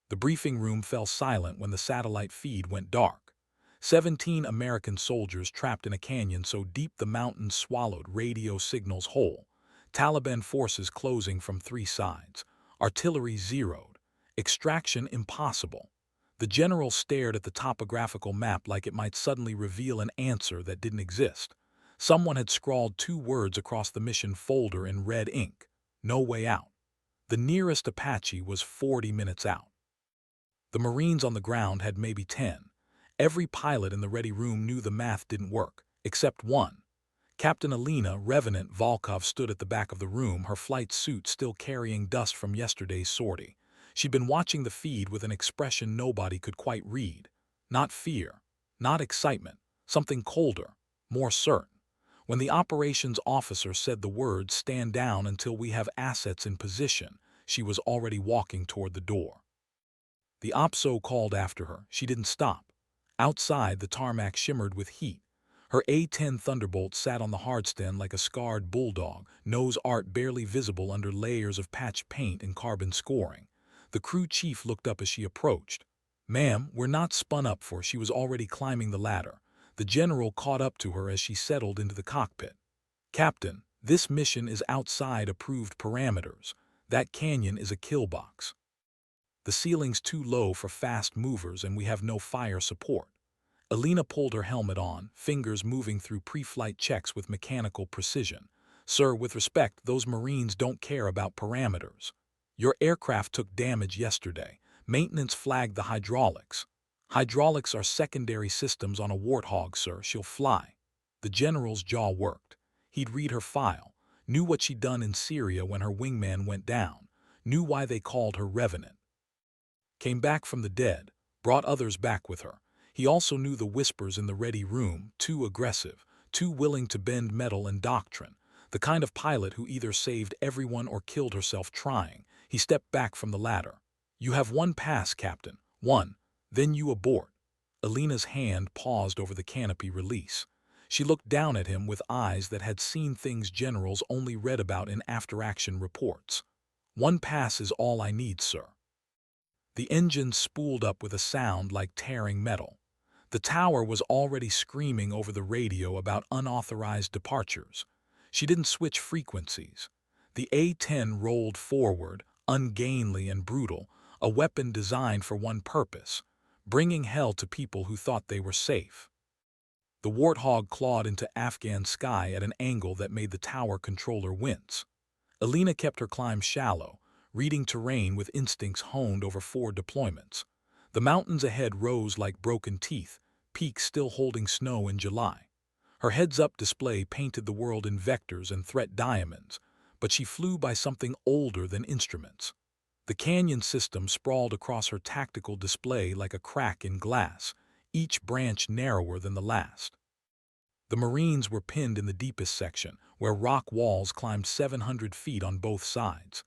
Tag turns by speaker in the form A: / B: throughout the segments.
A: The briefing room fell silent when the satellite feed went dark. 17 American soldiers trapped in a canyon so deep the mountains swallowed radio signals whole. Taliban forces closing from 3 sides. Artillery zeroed. Extraction impossible. The general stared at the topographical map like it might suddenly reveal an answer that didn't exist. Someone had scrawled 2 words across the mission folder in red ink. No way out. The nearest Apache was 40 minutes out. The Marines on the ground had maybe 10. Every pilot in the ready room knew the math didn't work, except one. Captain Alina Revenant Volkov stood at the back of the room, her flight suit still carrying dust from yesterday's sortie. She'd been watching the feed with an expression nobody could quite read. Not fear, not excitement, something colder, more certain. When the operations officer said the words, "Stand down until we have assets in position," she was already walking toward the door. The OPSO called after her. She didn't stop. Outside, the tarmac shimmered with heat. Her A-10 Thunderbolt sat on the hardstand like a scarred bulldog, nose art barely visible under layers of patched paint and carbon scoring. The crew chief looked up as she approached. "Ma'am, we're not spun up for." She was already climbing the ladder. The general caught up to her as she settled into the cockpit. "Captain, this mission is outside approved parameters. That canyon is a kill box. The ceiling's too low for fast movers and we have no fire support." Alina pulled her helmet on, fingers moving through pre-flight checks with mechanical precision. "Sir, with respect, those Marines don't care about parameters. Your aircraft took damage yesterday. Maintenance flagged the hydraulics. Hydraulics are secondary systems on a Warthog, sir. She'll fly." The general's jaw worked. He'd read her file, knew what she'd done in Syria when her wingman went down, knew why they called her Revenant. Came back from the dead, brought others back with her. He also knew the whispers in the ready room, too aggressive, too willing to bend metal and doctrine, the kind of pilot who either saved everyone or killed herself trying. He stepped back from the ladder. "You have one pass, Captain. One. Then you abort." Alina's hand paused over the canopy release. She looked down at him with eyes that had seen things generals only read about in after-action reports. "One pass is all I need, sir." The engine spooled up with a sound like tearing metal. The tower was already screaming over the radio about unauthorized departures. She didn't switch frequencies. The A-10 rolled forward, ungainly and brutal, a weapon designed for one purpose: bringing hell to people who thought they were safe. The Warthog clawed into Afghan sky at an angle that made the tower controller wince. Alina kept her climb shallow, reading terrain with instincts honed over 4 deployments. The mountains ahead rose like broken teeth, peaks still holding snow in July. Her heads-up display painted the world in vectors and threat diamonds, but she flew by something older than instruments. The canyon system sprawled across her tactical display like a crack in glass, each branch narrower than the last. The Marines were pinned in the deepest section, where rock walls climbed 700 feet on both sides.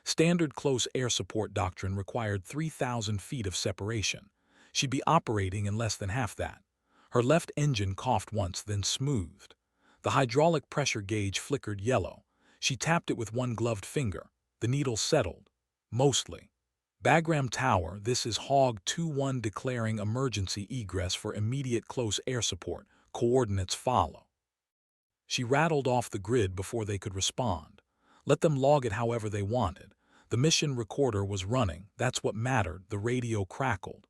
A: Standard close air support doctrine required 3,000 feet of separation. She'd be operating in less than half that. Her left engine coughed once, then smoothed. The hydraulic pressure gauge flickered yellow. She tapped it with one gloved finger. The needle settled. Mostly. "Bagram Tower, this is Hog 2-1 declaring emergency egress for immediate close air support. Coordinates follow." She rattled off the grid before they could respond. Let them log it however they wanted. The mission recorder was running. That's what mattered. The radio crackled.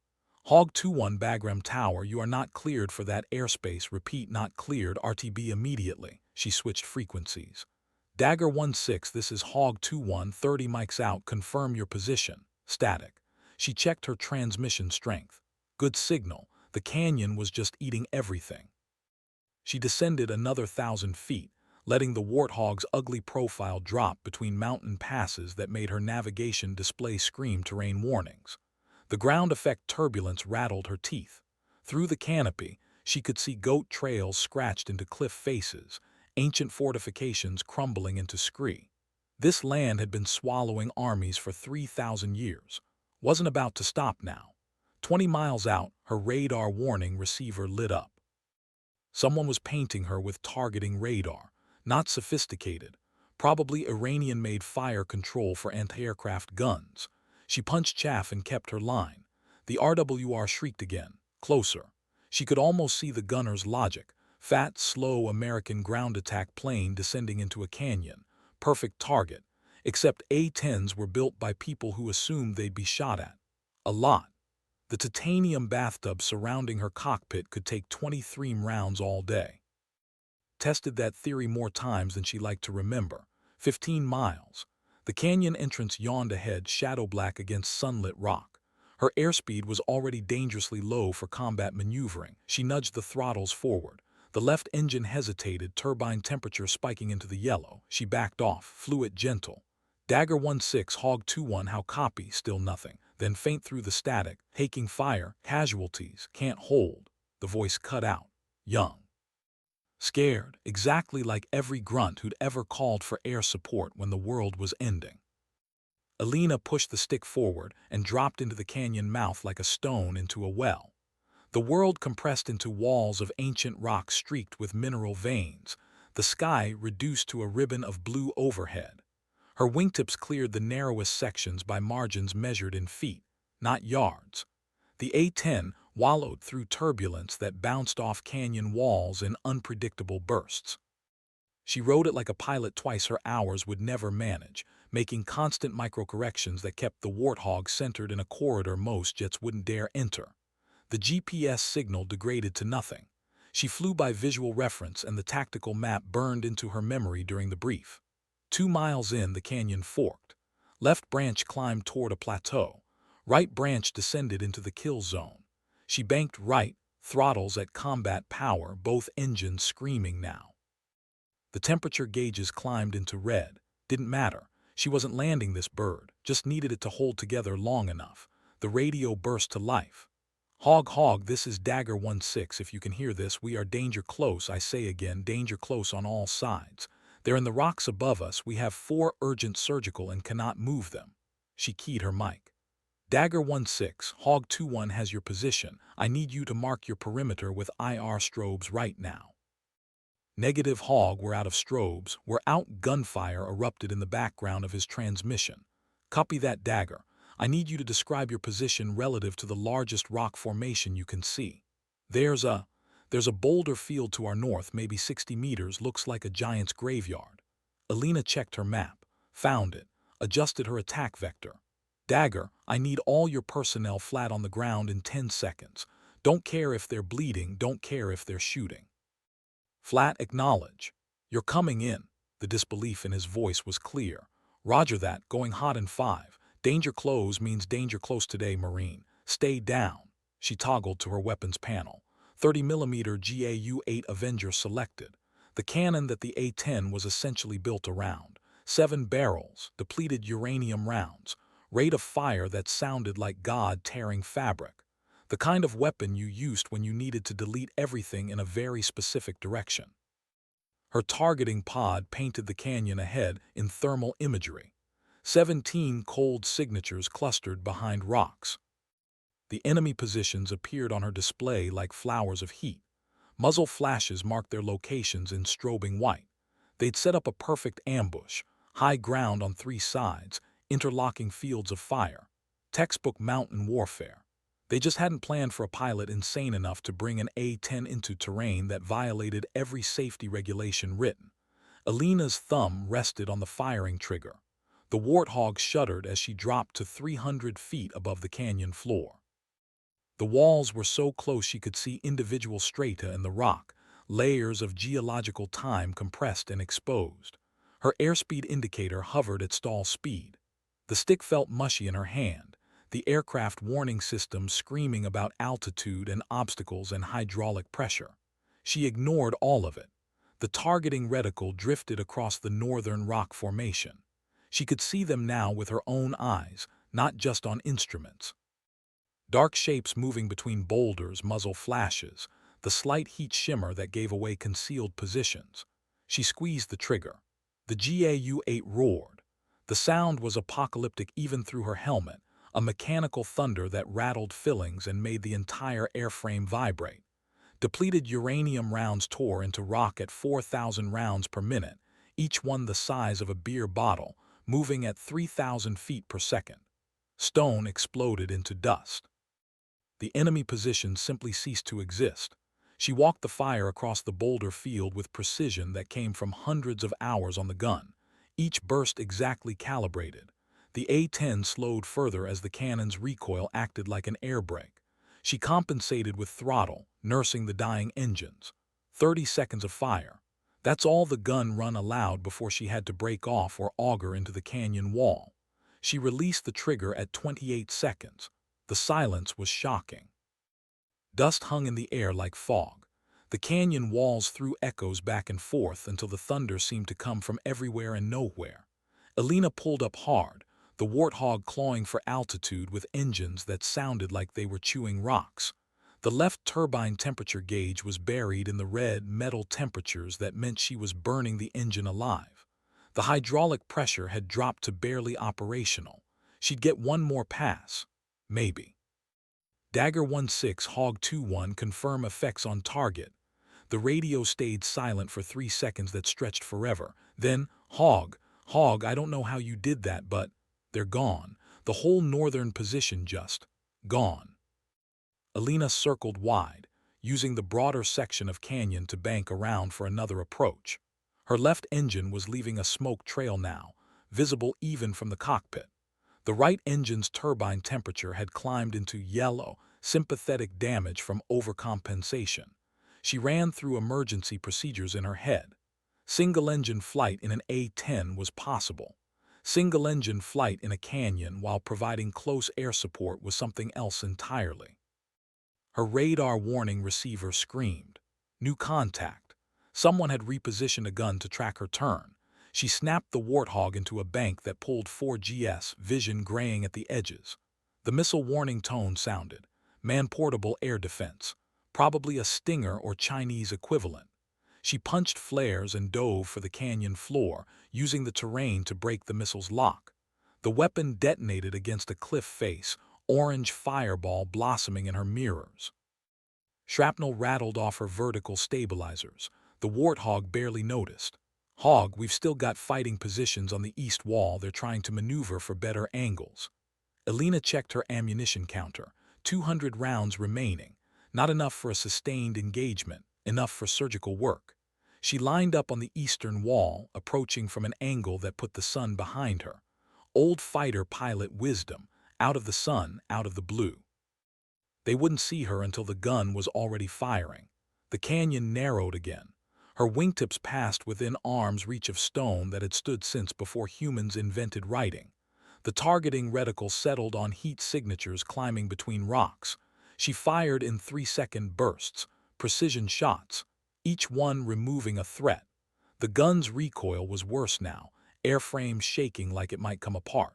A: "Hog 2-1 Bagram Tower, you are not cleared for that airspace. Repeat, not cleared. RTB immediately." She switched frequencies. "Dagger 1-6, this is Hog 2-1, 30 mics out. Confirm your position." Static. She checked her transmission strength. Good signal. The canyon was just eating everything. She descended another 1,000 feet, letting the Warthog's ugly profile drop between mountain passes that made her navigation display scream terrain warnings. The ground effect turbulence rattled her teeth. Through the canopy, she could see goat trails scratched into cliff faces, ancient fortifications crumbling into scree. This land had been swallowing armies for 3,000 years. Wasn't about to stop now. 20 miles out, her radar warning receiver lit up. Someone was painting her with targeting radar. Not sophisticated. Probably Iranian-made fire control for anti-aircraft guns. She punched chaff and kept her line. The RWR shrieked again, closer. She could almost see the gunner's logic. Fat, slow American ground attack plane descending into a canyon. Perfect target. Except A-10s were built by people who assumed they'd be shot at. A lot. The titanium bathtub surrounding her cockpit could take 23 rounds all day. Tested that theory more times than she liked to remember. 15 miles. The canyon entrance yawned ahead, shadow black against sunlit rock. Her airspeed was already dangerously low for combat maneuvering. She nudged the throttles forward. The left engine hesitated, turbine temperature spiking into the yellow. She backed off, flew it gentle. Dagger 16, Hog 21, how copy, still nothing. Then faint through the static, taking fire, casualties, can't hold. The voice cut out. Young. Scared, exactly like every grunt who'd ever called for air support when the world was ending. Alina pushed the stick forward and dropped into the canyon mouth like a stone into a well. The world compressed into walls of ancient rock streaked with mineral veins, the sky reduced to a ribbon of blue overhead. Her wingtips cleared the narrowest sections by margins measured in feet, not yards. The A-10 wallowed through turbulence that bounced off canyon walls in unpredictable bursts. She rode it like a pilot twice her hours would never manage, making constant microcorrections that kept the Warthog centered in a corridor most jets wouldn't dare enter. The GPS signal degraded to nothing. She flew by visual reference and the tactical map burned into her memory during the brief. 2 miles in, the canyon forked. Left branch climbed toward a plateau. Right branch descended into the kill zone. She banked right, throttles at combat power, both engines screaming now. The temperature gauges climbed into red. Didn't matter. She wasn't landing this bird, just needed it to hold together long enough. The radio burst to life. Hog, this is Dagger 16. If you can hear this, we are danger close. I say again, danger close on all sides. They're in the rocks above us. We have 4 urgent surgical and cannot move them. She keyed her mic. Dagger 16, Hog 21 has your position. I need you to mark your perimeter with IR strobes right now. Negative. Hog, we're out of strobes. We're out. Gunfire erupted in the background of his transmission. Copy that, Dagger. I need you to describe your position relative to the largest rock formation you can see. There's a boulder field to our north, maybe 60 meters, looks like a giant's graveyard. Alina checked her map, found it, adjusted her attack vector. Dagger, I need all your personnel flat on the ground in 10 seconds. Don't care if they're bleeding, don't care if they're shooting. Flat, acknowledge. You're coming in. The disbelief in his voice was clear. Roger that, going hot in 5. Danger close means danger close today, Marine. Stay down. She toggled to her weapons panel. 30mm GAU-8 Avenger selected. The cannon that the A-10 was essentially built around. 7 barrels, depleted uranium rounds. Rate of fire that sounded like God tearing fabric. The kind of weapon you used when you needed to delete everything in a very specific direction. Her targeting pod painted the canyon ahead in thermal imagery. 17 cold signatures clustered behind rocks. The enemy positions appeared on her display like flowers of heat. Muzzle flashes marked their locations in strobing white. They'd set up a perfect ambush, high ground on 3 sides, interlocking fields of fire. Textbook mountain warfare. They just hadn't planned for a pilot insane enough to bring an A-10 into terrain that violated every safety regulation written. Alina's thumb rested on the firing trigger. The Warthog shuddered as she dropped to 300 feet above the canyon floor. The walls were so close she could see individual strata in the rock, layers of geological time compressed and exposed. Her airspeed indicator hovered at stall speed. The stick felt mushy in her hand, the aircraft warning system screaming about altitude and obstacles and hydraulic pressure. She ignored all of it. The targeting reticle drifted across the northern rock formation. She could see them now with her own eyes, not just on instruments. Dark shapes moving between boulders, muzzle flashes, the slight heat shimmer that gave away concealed positions. She squeezed the trigger. The GAU-8 roared. The sound was apocalyptic even through her helmet, a mechanical thunder that rattled fillings and made the entire airframe vibrate. Depleted uranium rounds tore into rock at 4,000 rounds per minute, each one the size of a beer bottle, moving at 3,000 feet per second. Stone exploded into dust. The enemy position simply ceased to exist. She walked the fire across the boulder field with precision that came from hundreds of hours on the gun, each burst exactly calibrated. The A-10 slowed further as the cannon's recoil acted like an air brake. She compensated with throttle, nursing the dying engines. 30 seconds of fire. That's all the gun run allowed before she had to break off or auger into the canyon wall. She released the trigger at 28 seconds. The silence was shocking. Dust hung in the air like fog. The canyon walls threw echoes back and forth until the thunder seemed to come from everywhere and nowhere. Alina pulled up hard, the warthog clawing for altitude with engines that sounded like they were chewing rocks. The left turbine temperature gauge was buried in the red metal temperatures that meant she was burning the engine alive. The hydraulic pressure had dropped to barely operational. She'd get one more pass. Maybe. Dagger 16 Hog 21 confirm effects on target. The radio stayed silent for 3 seconds that stretched forever. Then, Hog, I don't know how you did that, but they're gone. The whole northern position just gone. Alina circled wide, using the broader section of canyon to bank around for another approach. Her left engine was leaving a smoke trail now, visible even from the cockpit. The right engine's turbine temperature had climbed into yellow, sympathetic damage from overcompensation. She ran through emergency procedures in her head. Single-engine flight in an A-10 was possible. Single-engine flight in a canyon while providing close air support was something else entirely. Her radar warning receiver screamed. New contact. Someone had repositioned a gun to track her turn. She snapped the warthog into a bank that pulled 4GS, vision graying at the edges. The missile warning tone sounded. Man-portable air defense. Probably a Stinger or Chinese equivalent. She punched flares and dove for the canyon floor, using the terrain to break the missile's lock. The weapon detonated against a cliff face, orange fireball blossoming in her mirrors. Shrapnel rattled off her vertical stabilizers. The warthog barely noticed. Hog, we've still got fighting positions on the east wall. They're trying to maneuver for better angles. Alina checked her ammunition counter. 200 rounds remaining. Not enough for a sustained engagement, enough for surgical work. She lined up on the eastern wall, approaching from an angle that put the sun behind her. Old fighter pilot wisdom, out of the sun, out of the blue. They wouldn't see her until the gun was already firing. The canyon narrowed again. Her wingtips passed within arm's reach of stone that had stood since before humans invented writing. The targeting reticle settled on heat signatures climbing between rocks. She fired in 3-second bursts, precision shots, each one removing a threat. The gun's recoil was worse now, airframe shaking like it might come apart.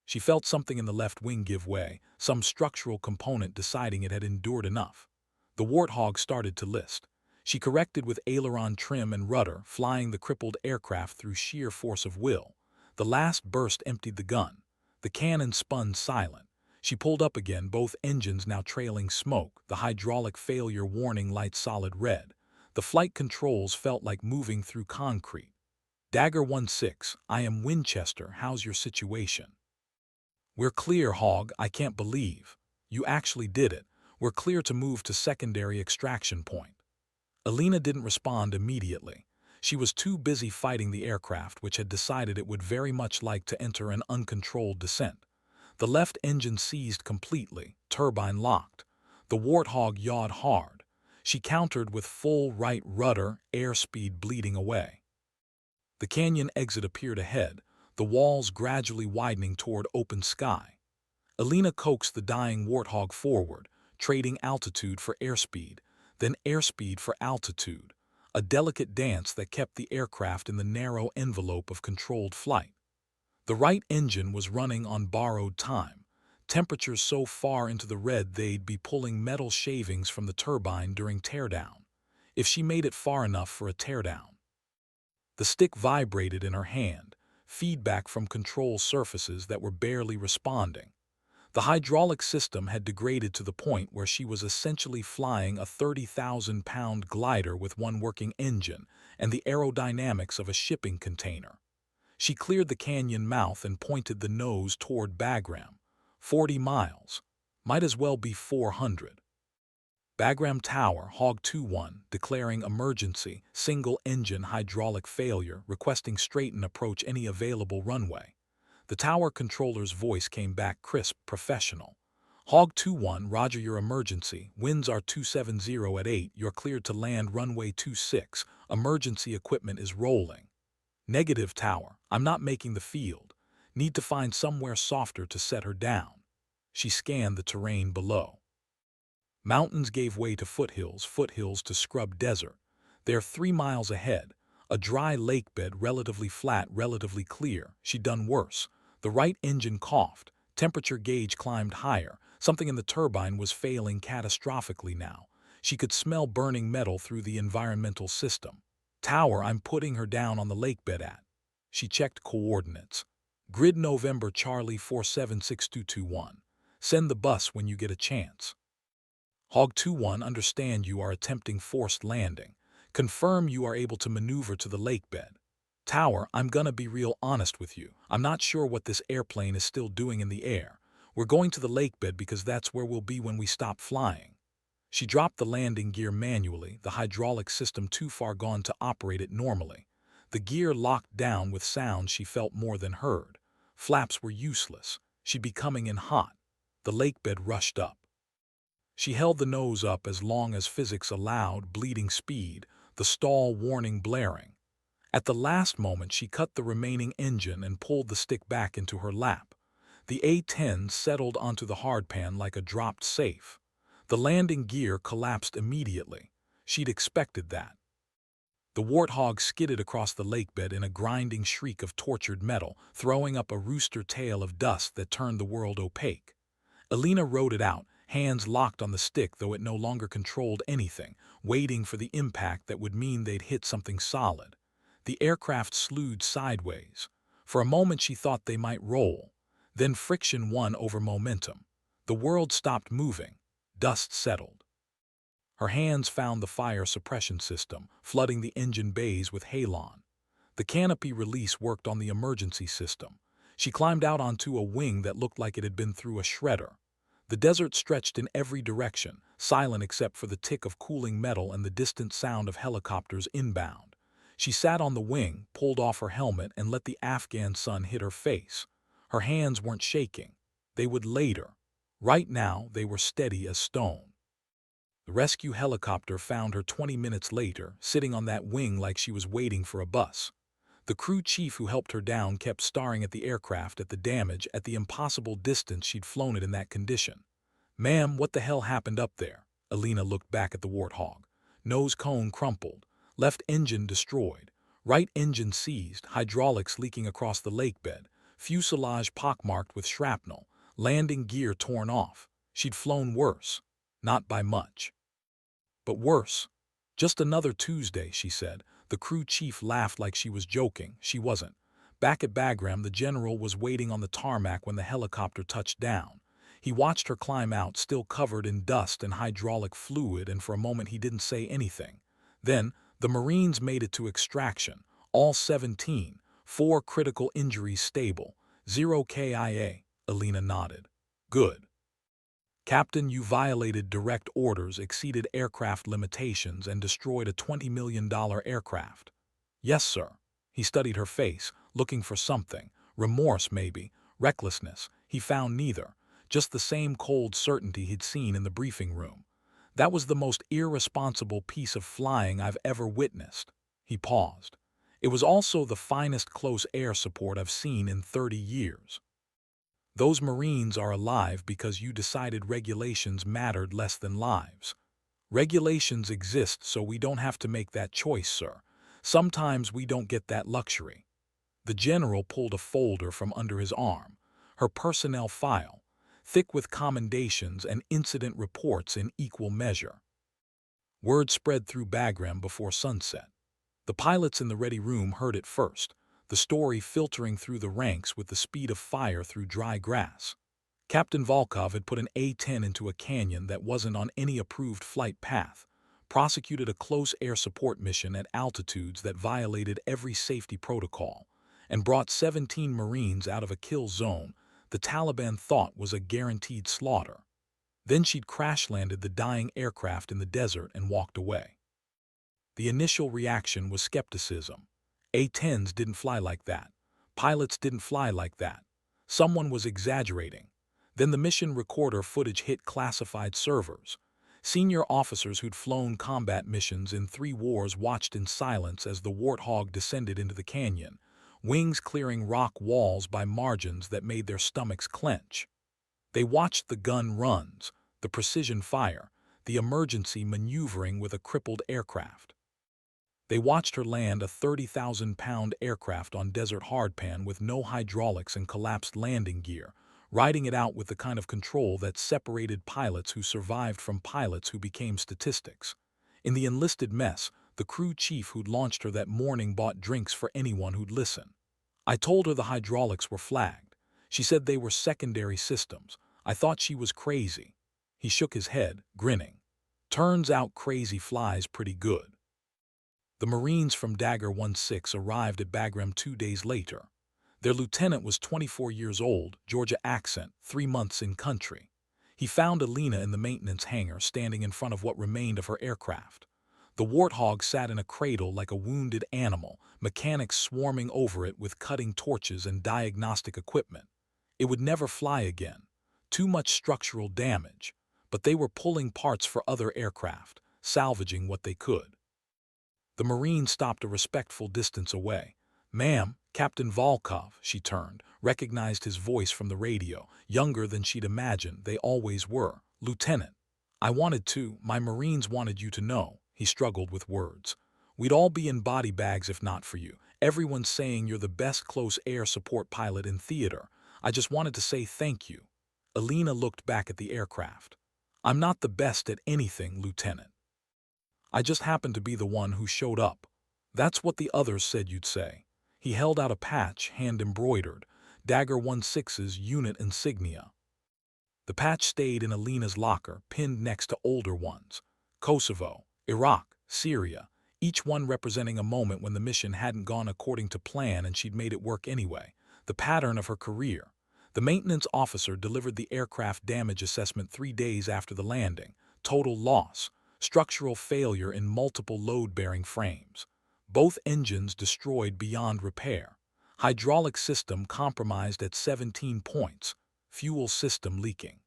A: She felt something in the left wing give way, some structural component deciding it had endured enough. The warthog started to list. She corrected with aileron trim and rudder, flying the crippled aircraft through sheer force of will. The last burst emptied the gun. The cannon spun silent. She pulled up again, both engines now trailing smoke, the hydraulic failure warning light solid red. The flight controls felt like moving through concrete. Dagger 16, I am Winchester, how's your situation? We're clear, Hog, I can't believe. You actually did it. We're clear to move to secondary extraction point. Alina didn't respond immediately. She was too busy fighting the aircraft, which had decided it would very much like to enter an uncontrolled descent. The left engine seized completely, turbine locked. The warthog yawed hard. She countered with full right rudder, airspeed bleeding away. The canyon exit appeared ahead, the walls gradually widening toward open sky. Alina coaxed the dying warthog forward, trading altitude for airspeed, then airspeed for altitude, a delicate dance that kept the aircraft in the narrow envelope of controlled flight. The right engine was running on borrowed time, temperatures so far into the red they'd be pulling metal shavings from the turbine during teardown, if she made it far enough for a teardown. The stick vibrated in her hand, feedback from control surfaces that were barely responding. The hydraulic system had degraded to the point where she was essentially flying a 30,000-pound glider with one working engine and the aerodynamics of a shipping container. She cleared the canyon mouth and pointed the nose toward Bagram. 40 miles. Might as well be 400. Bagram Tower, Hog 2-1, declaring emergency, single-engine hydraulic failure, requesting straighten approach any available runway. The tower controller's voice came back crisp, professional. Hog 2-1, roger your emergency. Winds are 270 at 8. You're cleared to land runway 26. Emergency equipment is rolling. Negative tower, I'm not making the field. Need to find somewhere softer to set her down. She scanned the terrain below. Mountains gave way to foothills, foothills to scrub desert. They're 3 miles ahead. A dry lake bed, relatively flat, relatively clear. She'd done worse. The right engine coughed. Temperature gauge climbed higher. Something in the turbine was failing catastrophically now. She could smell burning metal through the environmental system. Tower, I'm putting her down on the lake bed at. She checked coordinates. Grid November Charlie 476221. Send the bus when you get a chance. Hog 2-1, understand you are attempting forced landing. Confirm you are able to maneuver to the lake bed. Tower, I'm gonna be real honest with you. I'm not sure what this airplane is still doing in the air. We're going to the lake bed because that's where we'll be when we stop flying. She dropped the landing gear manually, the hydraulic system too far gone to operate it normally. The gear locked down with sounds she felt more than heard. Flaps were useless. She'd be coming in hot. The lake bed rushed up. She held the nose up as long as physics allowed, bleeding speed, the stall warning blaring. At the last moment, she cut the remaining engine and pulled the stick back into her lap. The A-10 settled onto the hardpan like a dropped safe. The landing gear collapsed immediately. She'd expected that. The Warthog skidded across the lake bed in a grinding shriek of tortured metal, throwing up a rooster tail of dust that turned the world opaque. Alina rode it out, hands locked on the stick though it no longer controlled anything, waiting for the impact that would mean they'd hit something solid. The aircraft slewed sideways. For a moment she thought they might roll. Then friction won over momentum. The world stopped moving. Dust settled. Her hands found the fire suppression system, flooding the engine bays with halon. The canopy release worked on the emergency system. She climbed out onto a wing that looked like it had been through a shredder. The desert stretched in every direction, silent except for the tick of cooling metal and the distant sound of helicopters inbound. She sat on the wing, pulled off her helmet, and let the Afghan sun hit her face. Her hands weren't shaking. They would later. Right now, they were steady as stone. The rescue helicopter found her 20 minutes later, sitting on that wing like she was waiting for a bus. The crew chief who helped her down kept staring at the aircraft, at the damage, at the impossible distance she'd flown it in that condition. "Ma'am, what the hell happened up there?" Alina looked back at the Warthog. Nose cone crumpled. Left engine destroyed. Right engine seized, hydraulics leaking across the lake bed. Fuselage pockmarked with shrapnel. Landing gear torn off. She'd flown worse. Not by much. But worse. "Just another Tuesday," she said. The crew chief laughed like she was joking. She wasn't. Back at Bagram, the general was waiting on the tarmac when the helicopter touched down. He watched her climb out, still covered in dust and hydraulic fluid, and for a moment he didn't say anything. Then, the Marines made it to extraction. All 17. 4 critical injuries stable. 0 KIA. Alina nodded. "Good. Captain, you violated direct orders, exceeded aircraft limitations, and destroyed a $20 million aircraft." "Yes, sir." He studied her face, looking for something. Remorse, maybe. Recklessness. He found neither. Just the same cold certainty he'd seen in the briefing room. "That was the most irresponsible piece of flying I've ever witnessed." He paused. "It was also the finest close air support I've seen in 30 years. Those Marines are alive because you decided regulations mattered less than lives. Regulations exist so we don't have to make that choice, sir. Sometimes we don't get that luxury." The general pulled a folder from under his arm. Her personnel file, thick with commendations and incident reports in equal measure. Word spread through Bagram before sunset. The pilots in the ready room heard it first, the story filtering through the ranks with the speed of fire through dry grass. Captain Volkov had put an A-10 into a canyon that wasn't on any approved flight path, prosecuted a close air support mission at altitudes that violated every safety protocol, and brought 17 Marines out of a kill zone the Taliban thought was a guaranteed slaughter. Then she'd crash-landed the dying aircraft in the desert and walked away. The initial reaction was skepticism. A-10s didn't fly like that. Pilots didn't fly like that. Someone was exaggerating. Then the mission recorder footage hit classified servers. Senior officers who'd flown combat missions in 3 wars watched in silence as the Warthog descended into the canyon, wings clearing rock walls by margins that made their stomachs clench. They watched the gun runs, the precision fire, the emergency maneuvering with a crippled aircraft. They watched her land a 30,000-pound aircraft on desert hardpan with no hydraulics and collapsed landing gear, riding it out with the kind of control that separated pilots who survived from pilots who became statistics. In the enlisted mess, the crew chief who'd launched her that morning bought drinks for anyone who'd listen. I told her the hydraulics were flagged. She said they were secondary systems. I thought she was crazy. He shook his head, grinning. Turns out crazy flies pretty good. The Marines from Dagger 16 arrived at Bagram 2 days later. Their lieutenant was 24 years old, Georgia accent, 3 months in country. He found Alina in the maintenance hangar standing in front of what remained of her aircraft. The Warthog sat in a cradle like a wounded animal, mechanics swarming over it with cutting torches and diagnostic equipment. It would never fly again. Too much structural damage. But they were pulling parts for other aircraft, salvaging what they could. The Marine stopped a respectful distance away. "Ma'am, Captain Volkov," she turned, recognized his voice from the radio, younger than she'd imagined, they always were. "Lieutenant, my Marines wanted you to know," he struggled with words. "We'd all be in body bags if not for you. Everyone's saying you're the best close air support pilot in theater. I just wanted to say thank you." Alina looked back at the aircraft. "I'm not the best at anything, Lieutenant. I just happened to be the one who showed up. That's what the others said you'd say." He held out a patch, hand-embroidered, Dagger 16's unit insignia. The patch stayed in Alina's locker, pinned next to older ones. Kosovo, Iraq, Syria, each one representing a moment when the mission hadn't gone according to plan and she'd made it work anyway. The pattern of her career. The maintenance officer delivered the aircraft damage assessment 3 days after the landing. Total loss. Structural failure in multiple load-bearing frames. Both engines destroyed beyond repair. Hydraulic system compromised at 17 points. Fuel system leaking.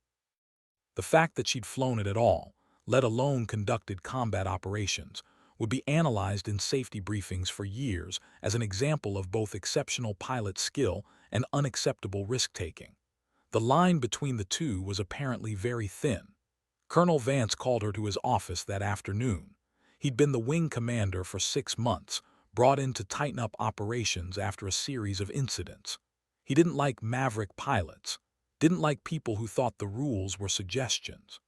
A: The fact that she'd flown it at all, let alone conducted combat operations, would be analyzed in safety briefings for years as an example of both exceptional pilot skill and unacceptable risk-taking. The line between the two was apparently very thin. Colonel Vance called her to his office that afternoon. He'd been the wing commander for 6 months, brought in to tighten up operations after a series of incidents. He didn't like maverick pilots, didn't like people who thought the rules were suggestions.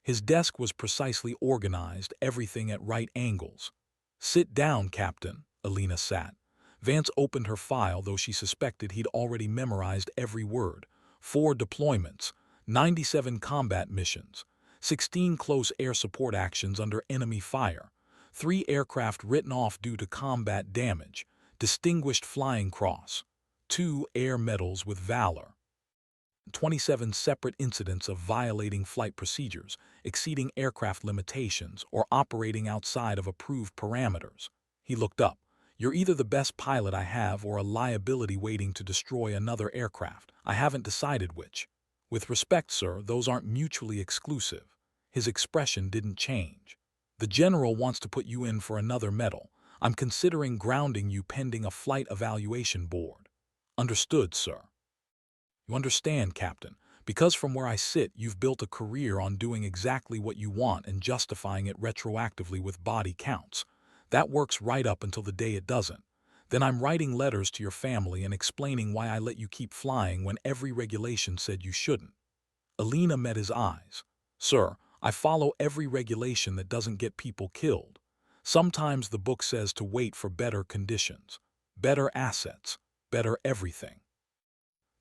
A: His desk was precisely organized, everything at right angles. "Sit down, Captain," Alina sat. Vance opened her file, though she suspected he'd already memorized every word. 4 deployments, 97 combat missions, 16 close air support actions under enemy fire, 3 aircraft written off due to combat damage, Distinguished Flying Cross, 2 air medals with valor, 27 separate incidents of violating flight procedures, exceeding aircraft limitations, or operating outside of approved parameters. He looked up. "You're either the best pilot I have or a liability waiting to destroy another aircraft. I haven't decided which." "With respect, sir, those aren't mutually exclusive." His expression didn't change. "The general wants to put you in for another medal. I'm considering grounding you pending a flight evaluation board." "Understood, sir." "You understand, Captain, because from where I sit, you've built a career on doing exactly what you want and justifying it retroactively with body counts. That works right up until the day it doesn't. Then I'm writing letters to your family and explaining why I let you keep flying when every regulation said you shouldn't." Alina met his eyes. "Sir, I follow every regulation that doesn't get people killed. Sometimes the book says to wait for better conditions, better assets, better everything."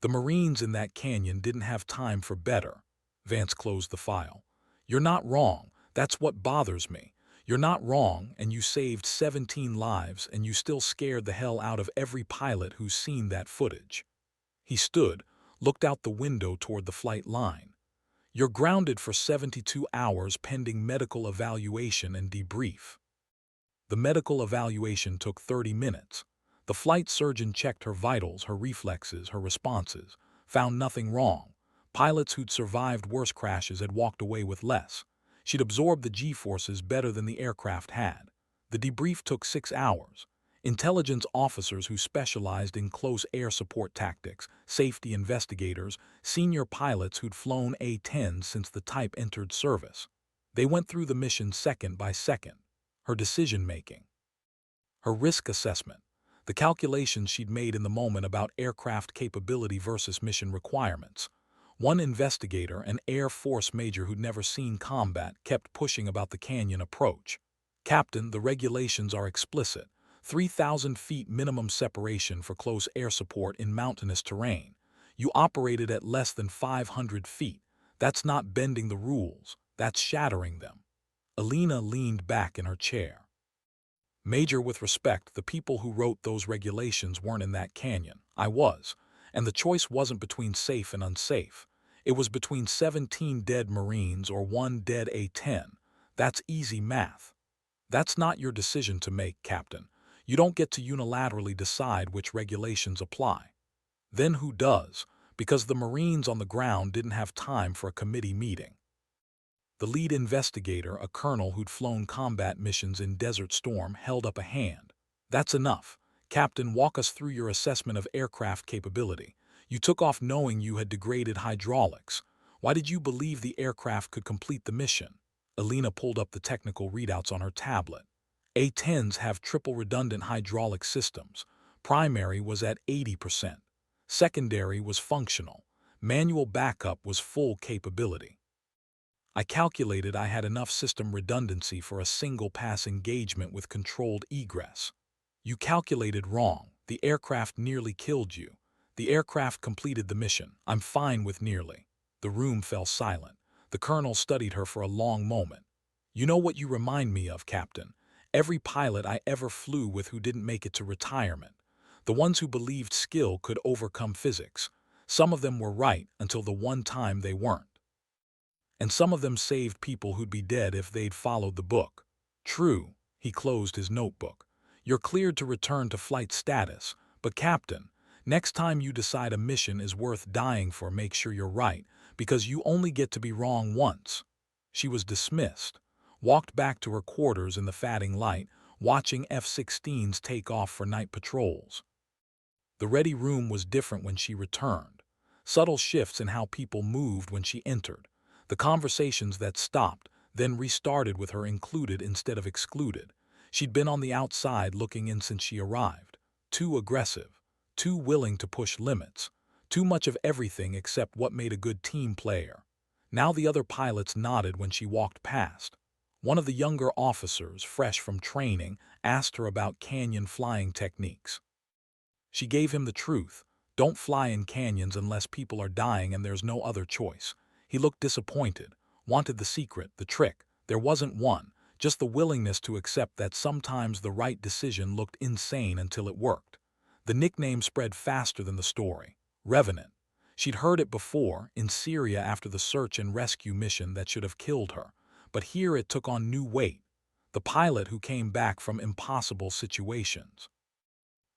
A: The Marines in that canyon didn't have time for better. Vance closed the file. "You're not wrong. That's what bothers me. You're not wrong, and you saved 17 lives, and you still scared the hell out of every pilot who's seen that footage." He stood, looked out the window toward the flight line. You're grounded for 72 hours pending medical evaluation and debrief. The medical evaluation took 30 minutes. The flight surgeon checked her vitals, her reflexes, her responses, found nothing wrong. Pilots who'd survived worse crashes had walked away with less. She'd absorbed the G-forces better than the aircraft had. The debrief took 6 hours. Intelligence officers who specialized in close air support tactics, safety investigators, senior pilots who'd flown A-10s since the type entered service. They went through the mission second by second. Her decision-making, her risk assessment, the calculations she'd made in the moment about aircraft capability versus mission requirements. One investigator, an Air Force major who'd never seen combat, kept pushing about the canyon approach. "Captain, the regulations are explicit. 3,000 feet minimum separation for close air support in mountainous terrain. You operated at less than 500 feet. That's not bending the rules, that's shattering them." Alina leaned back in her chair. "Major, with respect, the people who wrote those regulations weren't in that canyon. I was. And the choice wasn't between safe and unsafe. It was between 17 dead Marines or 1 dead A-10. That's easy math. That's not your decision to make, Captain. You don't get to unilaterally decide which regulations apply." "Then who does? Because the Marines on the ground didn't have time for a committee meeting." The lead investigator, a colonel who'd flown combat missions in Desert Storm, held up a hand. "That's enough. Captain, walk us through your assessment of aircraft capability. You took off knowing you had degraded hydraulics. Why did you believe the aircraft could complete the mission?" Alina pulled up the technical readouts on her tablet. A-10s have triple redundant hydraulic systems. Primary was at 80%. Secondary was functional. Manual backup was full capability. I calculated I had enough system redundancy for a single-pass engagement with controlled egress. "You calculated wrong. The aircraft nearly killed you. The aircraft completed the mission. I'm fine with nearly." The room fell silent. The colonel studied her for a long moment. "You know what you remind me of, Captain? Every pilot I ever flew with who didn't make it to retirement. The ones who believed skill could overcome physics. Some of them were right until the one time they weren't. And some of them saved people who'd be dead if they'd followed the book." "True." He closed his notebook. "You're cleared to return to flight status. But Captain, next time you decide a mission is worth dying for, make sure you're right, because you only get to be wrong once." She was dismissed, walked back to her quarters in the fading light, watching F-16s take off for night patrols. The ready room was different when she returned. Subtle shifts in how people moved when she entered. The conversations that stopped, then restarted with her included instead of excluded. She'd been on the outside looking in since she arrived. Too aggressive, too willing to push limits, too much of everything except what made a good team player. Now the other pilots nodded when she walked past. One of the younger officers, fresh from training, asked her about canyon flying techniques. She gave him the truth. Don't fly in canyons unless people are dying and there's no other choice. He looked disappointed, wanted the secret, the trick. There wasn't one, just the willingness to accept that sometimes the right decision looked insane until it worked. The nickname spread faster than the story. Revenant. She'd heard it before, in Syria after the search and rescue mission that should have killed her. But here it took on new weight. The pilot who came back from impossible situations,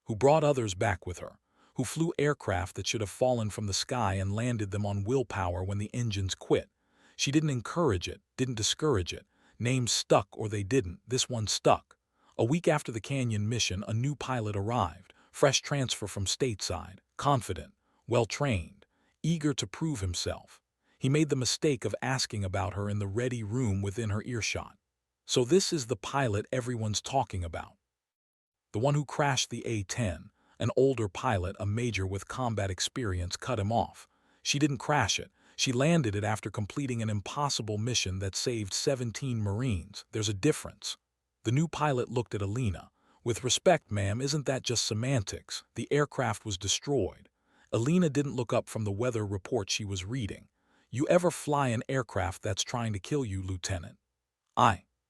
A: who brought others back with her, who flew aircraft that should have fallen from the sky and landed them on willpower when the engines quit. She didn't encourage it, didn't discourage it. Names stuck or they didn't. This one stuck. A week after the Canyon mission, a new pilot arrived, fresh transfer from stateside, confident, well-trained, eager to prove himself. He made the mistake of asking about her in the ready room within her earshot. "So this is the pilot everyone's talking about. The one who crashed the A-10." An older pilot, a major with combat experience, cut him off. "She didn't crash it. She landed it after completing an impossible mission that saved 17 Marines. There's a difference." The new pilot looked at Alina. "With respect, ma'am, isn't that just semantics? The aircraft was destroyed." Alina didn't look up from the weather report she was reading. "You ever fly an aircraft that's trying to kill you, Lieutenant?"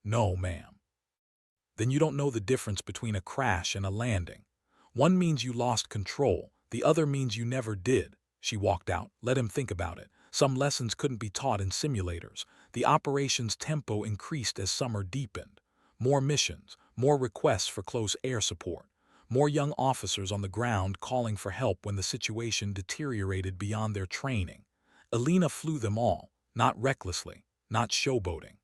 A: "No, ma'am." "Then you don't know the difference between a crash and a landing. One means you lost control, the other means you never did." She walked out. Let him think about it. Some lessons couldn't be taught in simulators. The operation's tempo increased as summer deepened. More missions, more requests for close air support, more young officers on the ground calling for help when the situation deteriorated beyond their training. Alina flew them all, not recklessly, not showboating,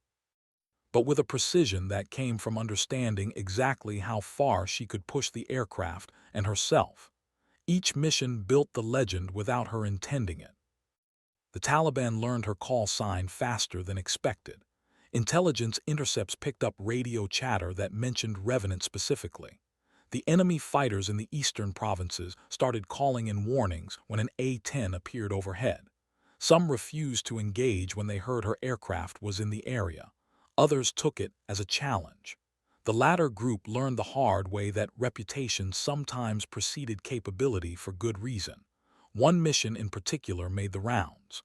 A: but with a precision that came from understanding exactly how far she could push the aircraft and herself. Each mission built the legend without her intending it. The Taliban learned her call sign faster than expected. Intelligence intercepts picked up radio chatter that mentioned Revenant specifically. The enemy fighters in the eastern provinces started calling in warnings when an A-10 appeared overhead. Some refused to engage when they heard her aircraft was in the area. Others took it as a challenge. The latter group learned the hard way that reputation sometimes preceded capability for good reason. One mission in particular made the rounds.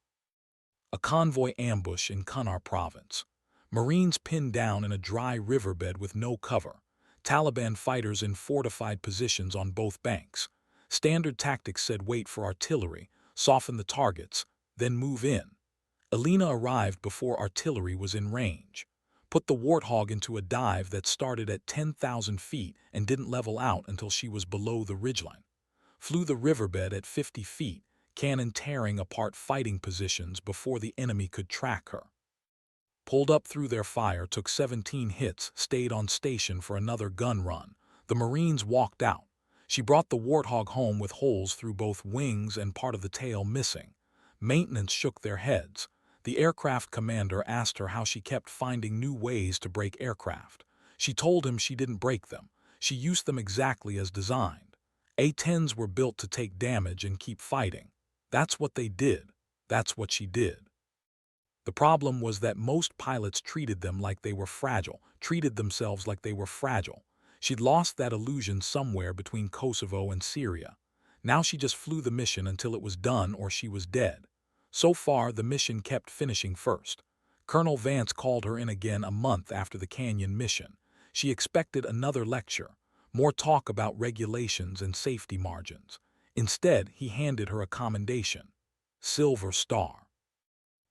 A: A convoy ambush in Kunar province. Marines pinned down in a dry riverbed with no cover. Taliban fighters in fortified positions on both banks. Standard tactics said wait for artillery, soften the targets, then move in. Alina arrived before artillery was in range. Put the Warthog into a dive that started at 10,000 feet and didn't level out until she was below the ridgeline. Flew the riverbed at 50 feet, cannon tearing apart fighting positions before the enemy could track her. Pulled up through their fire, took 17 hits, stayed on station for another gun run. The Marines walked out. She brought the Warthog home with holes through both wings and part of the tail missing. Maintenance shook their heads. The aircraft commander asked her how she kept finding new ways to break aircraft. She told him she didn't break them. She used them exactly as designed. A-10s were built to take damage and keep fighting. That's what they did. That's what she did. The problem was that most pilots treated them like they were fragile, treated themselves like they were fragile. She'd lost that illusion somewhere between Kosovo and Syria. Now she just flew the mission until it was done or she was dead. So far, the mission kept finishing first. Colonel Vance called her in again a month after the Canyon mission. She expected another lecture, more talk about regulations and safety margins. Instead, he handed her a commendation. Silver Star.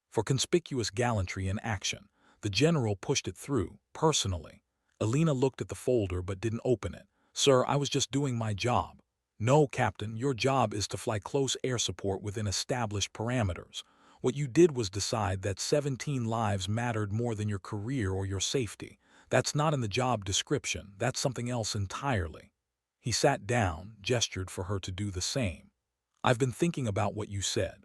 A: For conspicuous gallantry in action. The general pushed it through, personally. Alina looked at the folder but didn't open it. Sir, I was just doing my job. No, Captain, your job is to fly close air support within established parameters. What you did was decide that 17 lives mattered more than your career or your safety. That's not in the job description, that's something else entirely. He sat down, gestured for her to do the same. I've been thinking about what you said.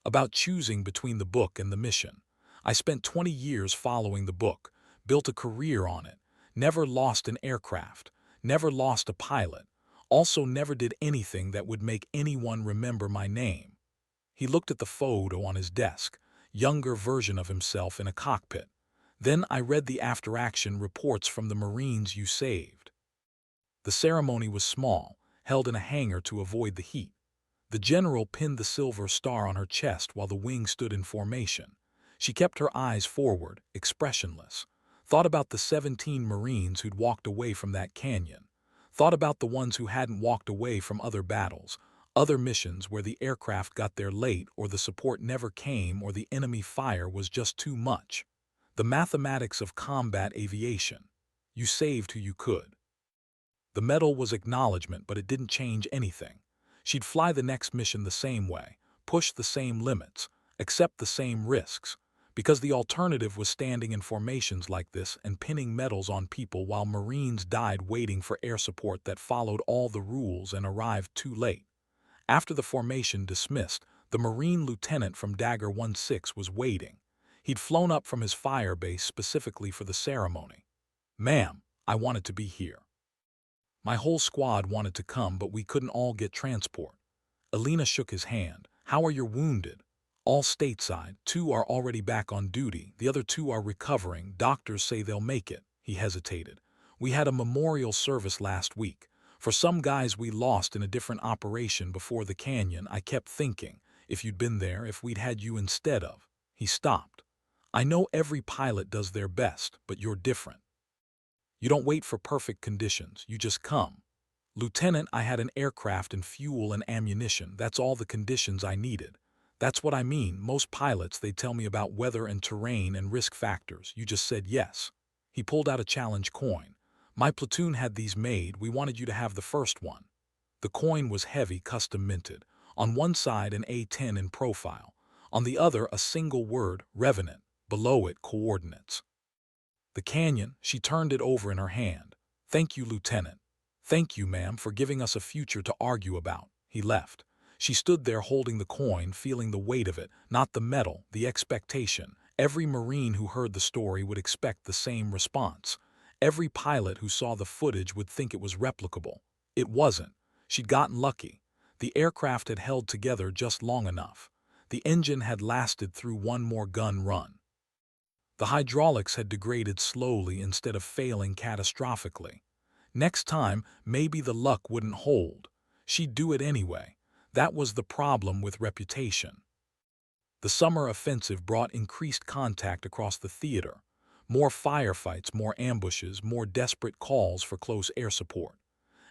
A: About choosing between the book and the mission. I spent 20 years following the book, built a career on it, never lost an aircraft, never lost a pilot, also never did anything that would make anyone remember my name. He looked at the photo on his desk, younger version of himself in a cockpit. Then I read the after-action reports from the Marines you saved. The ceremony was small, held in a hangar to avoid the heat. The general pinned the silver star on her chest while the wing stood in formation. She kept her eyes forward, expressionless. Thought about the 17 Marines who'd walked away from that canyon. Thought about the ones who hadn't walked away from other battles, other missions where the aircraft got there late or the support never came or the enemy fire was just too much. The mathematics of combat aviation. You saved who you could. The medal was acknowledgement, but it didn't change anything. She'd fly the next mission the same way, push the same limits, accept the same risks, because the alternative was standing in formations like this and pinning medals on people while Marines died waiting for air support that followed all the rules and arrived too late. After the formation dismissed, the Marine lieutenant from Dagger 16 was waiting. He'd flown up from his fire base specifically for the ceremony. Ma'am, I wanted to be here. My whole squad wanted to come, but we couldn't all get transport. Alina shook his hand. How are your wounded? All stateside. 2 are already back on duty. The other 2 are recovering. Doctors say they'll make it. He hesitated. We had a memorial service last week. For some guys we lost in a different operation before the canyon. I kept thinking, if you'd been there, if we'd had you instead of. He stopped. I know every pilot does their best, but you're different. You don't wait for perfect conditions, you just come. Lieutenant, I had an aircraft and fuel and ammunition. That's all the conditions I needed. That's what I mean. Most pilots, they tell me about weather and terrain and risk factors. You just said yes. He pulled out a challenge coin. My platoon had these made. We wanted you to have the first one. The coin was heavy, custom minted. On one side, an A-10 in profile. On the other, a single word, Revenant. Below it, coordinates. The canyon, she turned it over in her hand. Thank you, Lieutenant. Thank you, ma'am, for giving us a future to argue about. He left. She stood there holding the coin, feeling the weight of it, not the metal, the expectation. Every Marine who heard the story would expect the same response. Every pilot who saw the footage would think it was replicable. It wasn't. She'd gotten lucky. The aircraft had held together just long enough. The engine had lasted through one more gun run. The hydraulics had degraded slowly instead of failing catastrophically. Next time, maybe the luck wouldn't hold. She'd do it anyway. That was the problem with reputation. The summer offensive brought increased contact across the theater. More firefights, more ambushes, more desperate calls for close air support.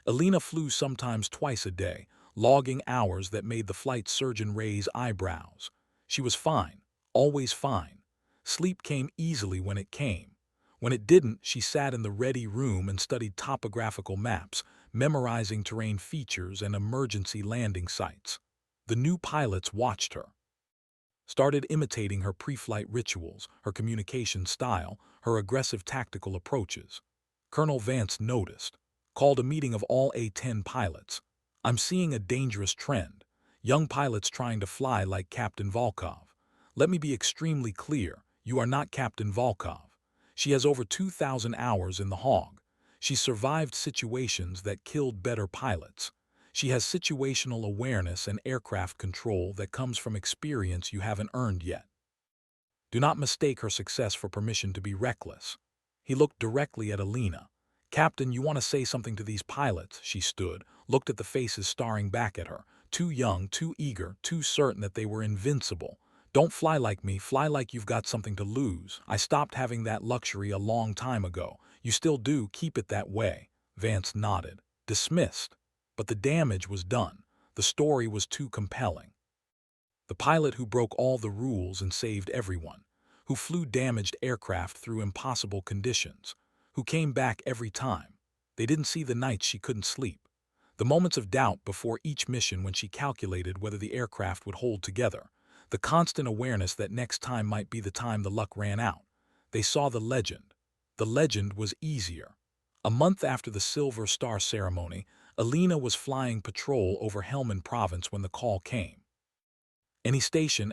A: Alina flew sometimes twice a day, logging hours that made the flight surgeon raise eyebrows. She was fine, always fine. Sleep came easily when it came. When it didn't, she sat in the ready room and studied topographical maps, memorizing terrain features and emergency landing sites. The new pilots watched her, started imitating her pre-flight rituals, her communication style, her aggressive tactical approaches. Colonel Vance noticed, called a meeting of all A-10 pilots. I'm seeing a dangerous trend. Young pilots trying to fly like Captain Volkov. Let me be extremely clear, you are not Captain Volkov. She has over 2,000 hours in the hog. She survived situations that killed better pilots. She has situational awareness and aircraft control that comes from experience you haven't earned yet. Do not mistake her success for permission to be reckless. He looked directly at Alina. Captain, you want to say something to these pilots? She stood, looked at the faces staring back at her. Too young, too eager, too certain that they were invincible. Don't fly like me, fly like you've got something to lose. I stopped having that luxury a long time ago. You still do, keep it that way. Vance nodded. Dismissed. But the damage was done. The story was too compelling. The pilot who broke all the rules and saved everyone, who flew damaged aircraft through impossible conditions, who came back every time. They didn't see the nights she couldn't sleep, the moments of doubt before each mission when she calculated whether the aircraft would hold together, the constant awareness that next time might be the time the luck ran out. They saw the legend. The legend was easier. A month after the Silver Star ceremony, Alina was flying patrol over Helmand Province when the call came. Any station,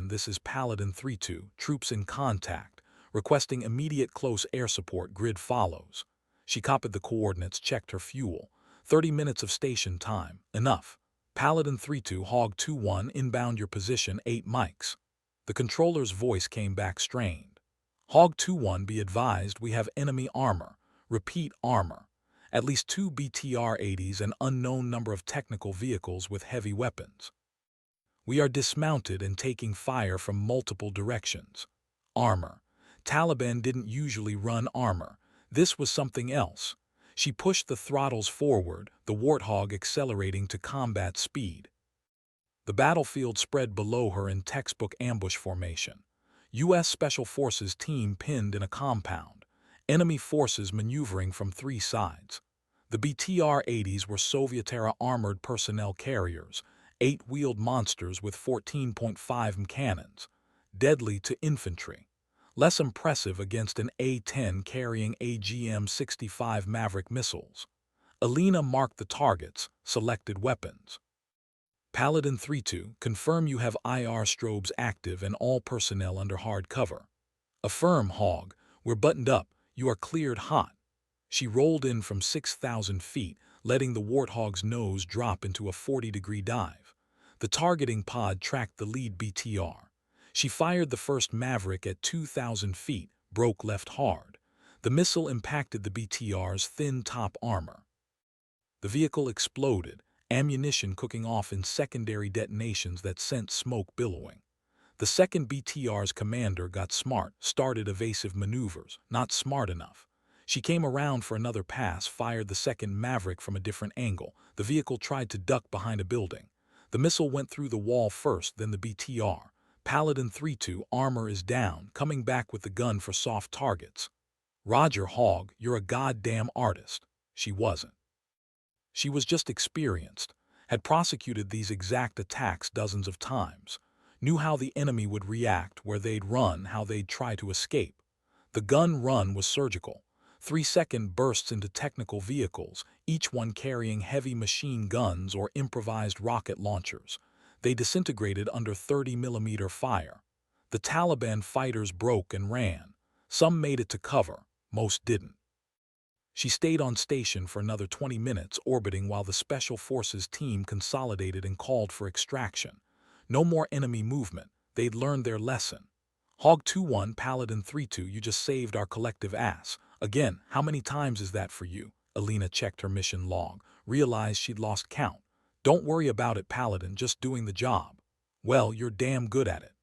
A: this is Paladin 3-2, troops in contact, requesting immediate close air support, grid follows. She copied the coordinates, checked her fuel. 30 minutes of station time, enough. Paladin 3-2, Hog 2-1, inbound your position, 8 mics. The controller's voice came back strained. Hog 2-1, be advised we have enemy armor. Repeat, armor. At least 2 BTR-80s and unknown number of technical vehicles with heavy weapons. We are dismounted and taking fire from multiple directions. Armor. Taliban didn't usually run armor. This was something else. She pushed the throttles forward, the Warthog accelerating to combat speed. The battlefield spread below her in textbook ambush formation. U.S. Special Forces team pinned in a compound. Enemy forces maneuvering from 3 sides. The BTR-80s were Soviet-era armored personnel carriers, 8-wheeled monsters with 14.5 cannons, deadly to infantry. Less impressive against an A-10 carrying AGM-65 Maverick missiles. Alina marked the targets, selected weapons. Paladin 3-2, confirm you have IR strobes active and all personnel under hard cover. Affirm, Hog, we're buttoned up, you are cleared hot. She rolled in from 6,000 feet, letting the Warthog's nose drop into a 40-degree dive. The targeting pod tracked the lead BTR. She fired the first Maverick at 2,000 feet, broke left hard. The missile impacted the BTR's thin top armor. The vehicle exploded, ammunition cooking off in secondary detonations that sent smoke billowing. The second BTR's commander got smart, started evasive maneuvers, not smart enough. She came around for another pass, fired the second Maverick from a different angle. The vehicle tried to duck behind a building. The missile went through the wall first, then the BTR. Paladin 3-2, armor is down, coming back with the gun for soft targets. Roger Hogg, you're a goddamn artist. She wasn't. She was just experienced, had prosecuted these exact attacks dozens of times, knew how the enemy would react, where they'd run, how they'd try to escape. The gun run was surgical. 3-second bursts into technical vehicles, each one carrying heavy machine guns or improvised rocket launchers. They disintegrated under 30mm fire. The Taliban fighters broke and ran. Some made it to cover, most didn't. She stayed on station for another 20 minutes, orbiting while the Special Forces team consolidated and called for extraction. No more enemy movement. They'd learned their lesson. Hog 2-1, Paladin 3-2, you just saved our collective ass. Again, how many times is that for you? Alina checked her mission log, realized she'd lost count. Don't worry about it, Paladin, just doing the job. Well, you're damn good at it.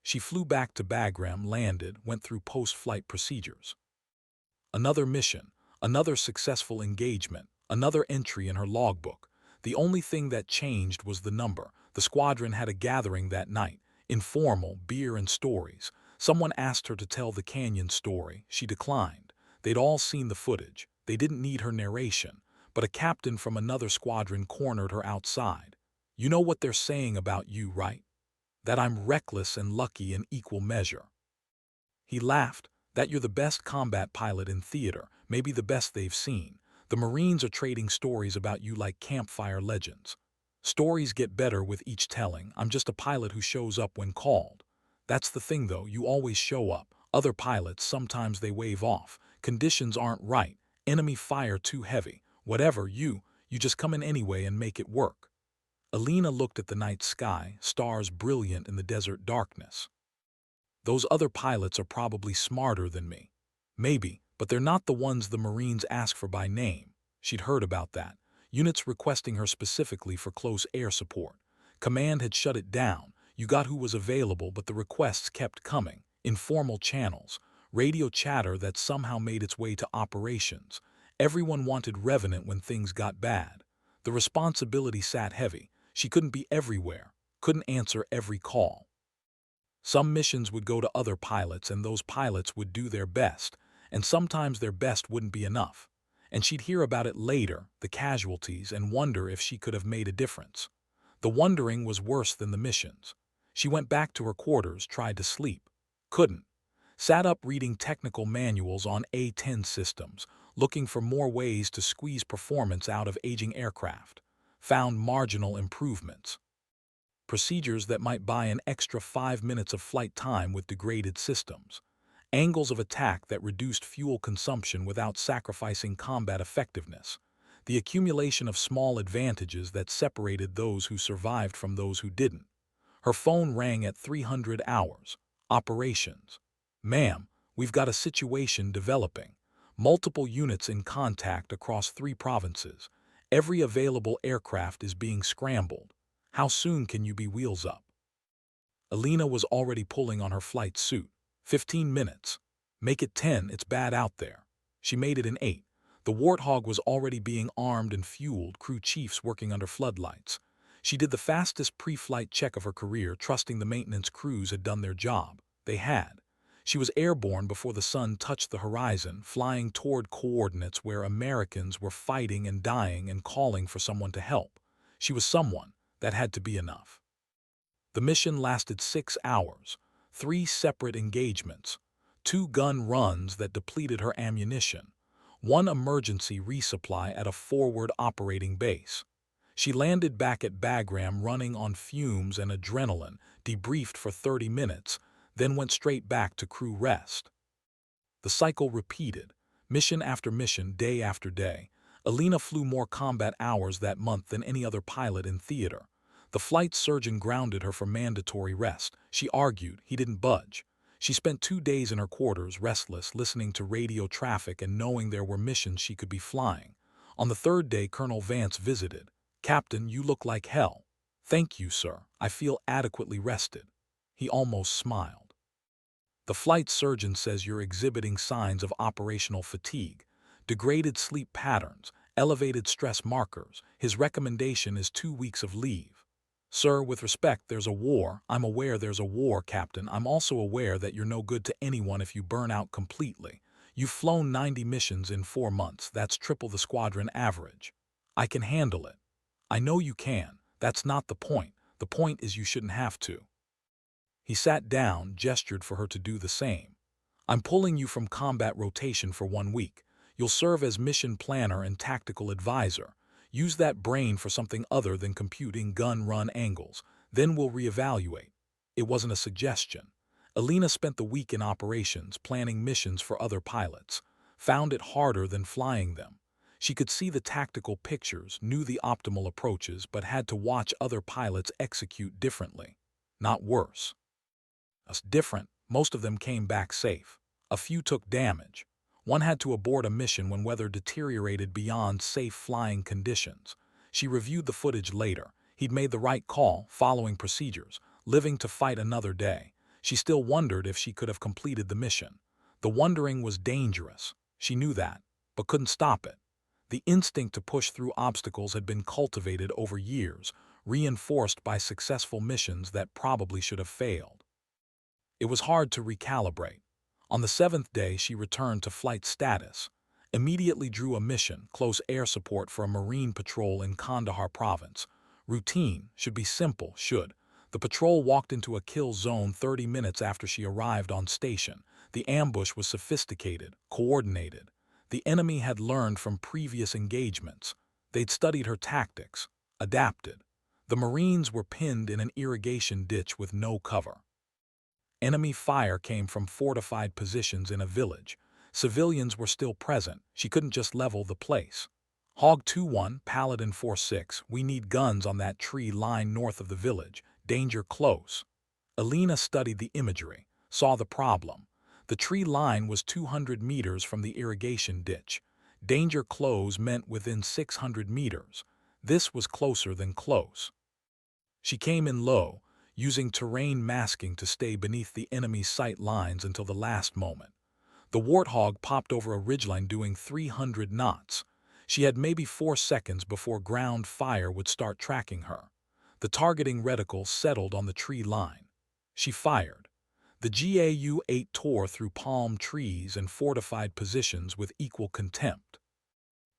A: She flew back to Bagram, landed, went through post-flight procedures. Another mission, another successful engagement, another entry in her logbook. The only thing that changed was the number. The squadron had a gathering that night, informal, beer and stories. Someone asked her to tell the canyon story. She declined. They'd all seen the footage. They didn't need her narration. But a captain from another squadron cornered her outside. You know what they're saying about you, right? That I'm reckless and lucky in equal measure. He laughed. That you're the best combat pilot in theater, maybe the best they've seen. The Marines are trading stories about you like campfire legends. Stories get better with each telling. I'm just a pilot who shows up when called. That's the thing though, you always show up. Other pilots, sometimes they wave off. Conditions aren't right. Enemy fire too heavy. Whatever, you just come in anyway and make it work. Alina looked at the night sky, stars brilliant in the desert darkness. Those other pilots are probably smarter than me. Maybe, but they're not the ones the Marines ask for by name. She'd heard about that. Units requesting her specifically for close air support. Command had shut it down. You got who was available, but the requests kept coming. Informal channels. Radio chatter that somehow made its way to operations. Everyone wanted Revenant when things got bad. The responsibility sat heavy. She couldn't be everywhere. Couldn't answer every call. Some missions would go to other pilots, and those pilots would do their best, and sometimes their best wouldn't be enough. And she'd hear about it later, the casualties, and wonder if she could have made a difference. The wondering was worse than the missions. She went back to her quarters, tried to sleep. Couldn't. Sat up reading technical manuals on A-10 systems, looking for more ways to squeeze performance out of aging aircraft. Found marginal improvements. Procedures that might buy an extra 5 minutes of flight time with degraded systems. Angles of attack that reduced fuel consumption without sacrificing combat effectiveness. The accumulation of small advantages that separated those who survived from those who didn't. Her phone rang at 300 hours. Operations. Ma'am, we've got a situation developing. Multiple units in contact across 3 provinces. Every available aircraft is being scrambled. How soon can you be wheels up? Alina was already pulling on her flight suit. 15 minutes. Make it 10, it's bad out there. She made it in 8. The Warthog was already being armed and fueled, crew chiefs working under floodlights. She did the fastest pre-flight check of her career, trusting the maintenance crews had done their job. They had. She was airborne before the sun touched the horizon, flying toward coordinates where Americans were fighting and dying and calling for someone to help. She was someone. That had to be enough. The mission lasted 6 hours, 3 separate engagements, 2 gun runs that depleted her ammunition, 1 emergency resupply at a forward operating base. She landed back at Bagram running on fumes and adrenaline, debriefed for 30 minutes, then went straight back to crew rest. The cycle repeated, mission after mission, day after day. Alina flew more combat hours that month than any other pilot in theater. The flight surgeon grounded her for mandatory rest. She argued he didn't budge. She spent 2 days in her quarters, restless, listening to radio traffic and knowing there were missions she could be flying. On the 3rd day, Colonel Vance visited. Captain, you look like hell. Thank you, sir. I feel adequately rested. He almost smiled. The flight surgeon says you're exhibiting signs of operational fatigue. Degraded sleep patterns, elevated stress markers. His recommendation is 2 weeks of leave. Sir, with respect, there's a war. I'm aware there's a war, Captain. I'm also aware that you're no good to anyone if you burn out completely. You've flown 90 missions in 4 months. That's triple the squadron average. I can handle it. I know you can. That's not the point. The point is you shouldn't have to. He sat down, gestured for her to do the same. I'm pulling you from combat rotation for 1 week. You'll serve as mission planner and tactical advisor. Use that brain for something other than computing gun-run angles. Then we'll reevaluate. It wasn't a suggestion. Alina spent the week in operations, planning missions for other pilots. Found it harder than flying them. She could see the tactical pictures, knew the optimal approaches, but had to watch other pilots execute differently. Not worse. Us different, most of them came back safe. A few took damage. One had to abort a mission when weather deteriorated beyond safe flying conditions. She reviewed the footage later. He'd made the right call, following procedures, living to fight another day. She still wondered if she could have completed the mission. The wondering was dangerous. She knew that, but couldn't stop it. The instinct to push through obstacles had been cultivated over years, reinforced by successful missions that probably should have failed. It was hard to recalibrate. On the 7th day, she returned to flight status, immediately drew a mission, close air support for a Marine patrol in Kandahar province. Routine should be simple, should. The patrol walked into a kill zone 30 minutes after she arrived on station. The ambush was sophisticated, coordinated. The enemy had learned from previous engagements. They'd studied her tactics, adapted. The Marines were pinned in an irrigation ditch with no cover. Enemy fire came from fortified positions in a village. Civilians were still present. She couldn't just level the place. Hog 2-1, Paladin 4-6, we need guns on that tree line north of the village. Danger close. Alina studied the imagery, saw the problem. The tree line was 200 meters from the irrigation ditch. Danger close meant within 600 meters. This was closer than close. She came in low, using terrain masking to stay beneath the enemy's sight lines until the last moment. The Warthog popped over a ridgeline doing 300 knots. She had maybe 4 seconds before ground fire would start tracking her. The targeting reticle settled on the tree line. She fired. The GAU-8 tore through palm trees and fortified positions with equal contempt.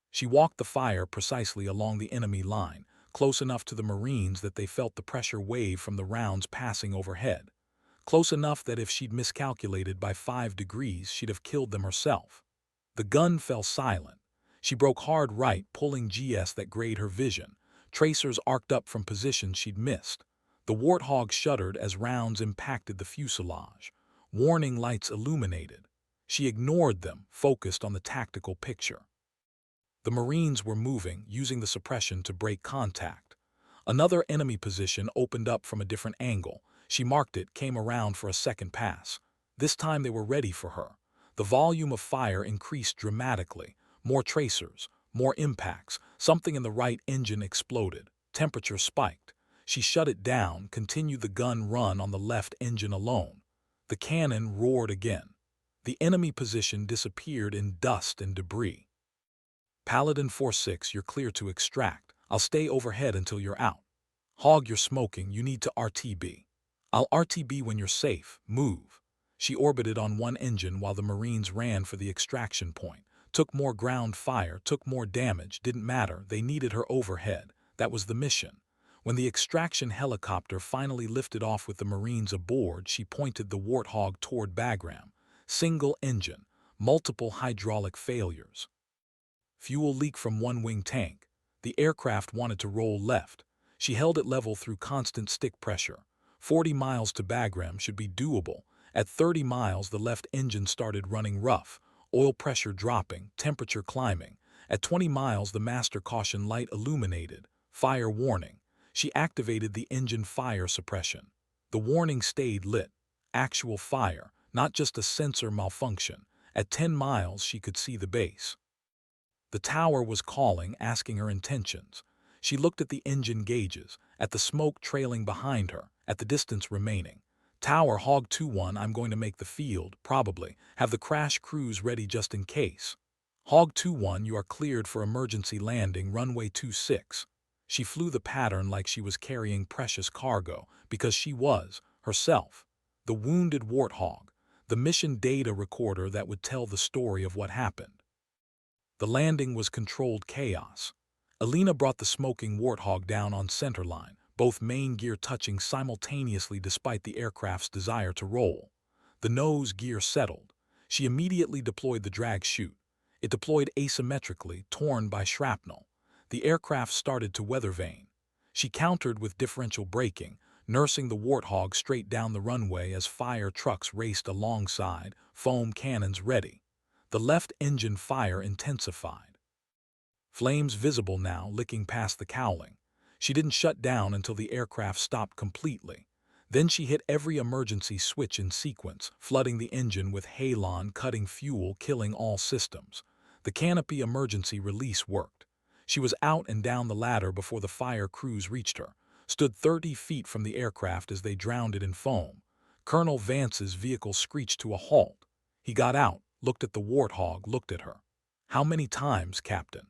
A: She walked the fire precisely along the enemy line, close enough to the Marines that they felt the pressure wave from the rounds passing overhead. Close enough that if she'd miscalculated by 5 degrees, she'd have killed them herself. The gun fell silent. She broke hard right, pulling GS that grayed her vision. Tracers arced up from positions she'd missed. The Warthog shuddered as rounds impacted the fuselage. Warning lights illuminated. She ignored them, focused on the tactical picture. The Marines were moving, using the suppression to break contact. Another enemy position opened up from a different angle. She marked it, came around for a second pass. This time they were ready for her. The volume of fire increased dramatically. More tracers, more impacts. Something in the right engine exploded. Temperature spiked. She shut it down, continued the gun run on the left engine alone. The cannon roared again. The enemy position disappeared in dust and debris. Paladin 4-6, you're clear to extract. I'll stay overhead until you're out. Hog, you're smoking. You need to RTB. I'll RTB when you're safe. Move. She orbited on one engine while the Marines ran for the extraction point. Took more ground fire, took more damage. Didn't matter. They needed her overhead. That was the mission. When the extraction helicopter finally lifted off with the Marines aboard, she pointed the Warthog toward Bagram. Single engine. Multiple hydraulic failures. Fuel leak from one wing tank. The aircraft wanted to roll left. She held it level through constant stick pressure. 40 miles to Bagram should be doable. At 30 miles, the left engine started running rough. Oil pressure dropping, temperature climbing. At 20 miles, the master caution light illuminated. Fire warning. She activated the engine fire suppression. The warning stayed lit. Actual fire, not just a sensor malfunction. At 10 miles, she could see the base. The tower was calling, asking her intentions. She looked at the engine gauges, at the smoke trailing behind her, at the distance remaining. Tower, Hog 2-1, I'm going to make the field, probably. Have the crash crews ready just in case. Hog 2-1, you are cleared for emergency landing, runway 26. She flew the pattern like she was carrying precious cargo, because she was, herself, the wounded warthog, the mission data recorder that would tell the story of what happened. The landing was controlled chaos. Alina brought the smoking warthog down on centerline, both main gear touching simultaneously despite the aircraft's desire to roll. The nose gear settled. She immediately deployed the drag chute. It deployed asymmetrically, torn by shrapnel. The aircraft started to weather vane. She countered with differential braking, nursing the warthog straight down the runway as fire trucks raced alongside, foam cannons ready. The left engine fire intensified. Flames visible now, licking past the cowling. She didn't shut down until the aircraft stopped completely. Then she hit every emergency switch in sequence, flooding the engine with halon, cutting fuel, killing all systems. The canopy emergency release worked. She was out and down the ladder before the fire crews reached her, stood 30 feet from the aircraft as they drowned it in foam. Colonel Vance's vehicle screeched to a halt. He got out, looked at the warthog, looked at her. "How many times, Captain?"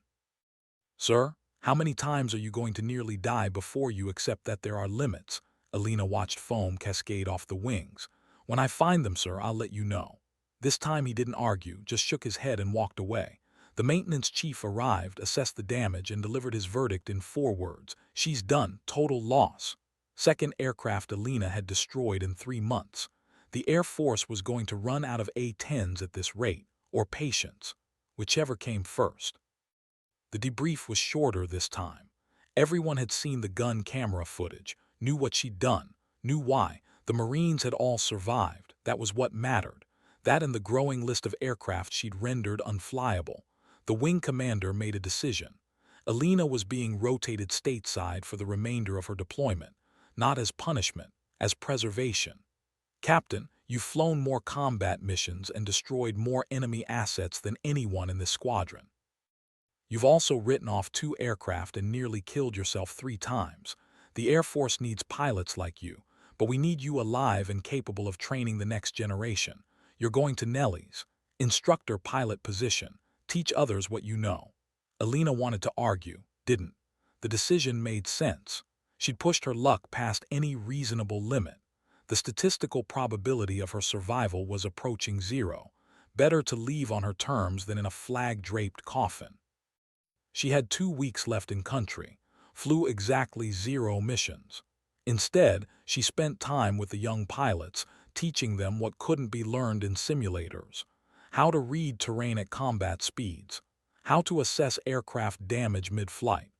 A: "Sir, how many times are you going to nearly die before you accept that there are limits?" Alina watched foam cascade off the wings. "When I find them, sir, I'll let you know." This time he didn't argue, just shook his head and walked away. The maintenance chief arrived, assessed the damage, and delivered his verdict in 4 words. "She's done. Total loss." Second aircraft Alina had destroyed in 3 months. The Air Force was going to run out of A-10s at this rate, or patience, whichever came first. The debrief was shorter this time. Everyone had seen the gun camera footage, knew what she'd done, knew why. The Marines had all survived. That was what mattered. That and the growing list of aircraft she'd rendered unflyable. The wing commander made a decision. Alina was being rotated stateside for the remainder of her deployment, not as punishment, as preservation. "Captain, you've flown more combat missions and destroyed more enemy assets than anyone in this squadron. You've also written off 2 aircraft and nearly killed yourself 3 times. The Air Force needs pilots like you, but we need you alive and capable of training the next generation. You're going to Nellie's instructor pilot position. Teach others what you know." Alina wanted to argue, didn't. The decision made sense. She'd pushed her luck past any reasonable limit. The statistical probability of her survival was approaching 0. Better to leave on her terms than in a flag-draped coffin. She had 2 weeks left in country, flew exactly 0 missions. Instead, she spent time with the young pilots, teaching them what couldn't be learned in simulators: how to read terrain at combat speeds, how to assess aircraft damage mid-flight.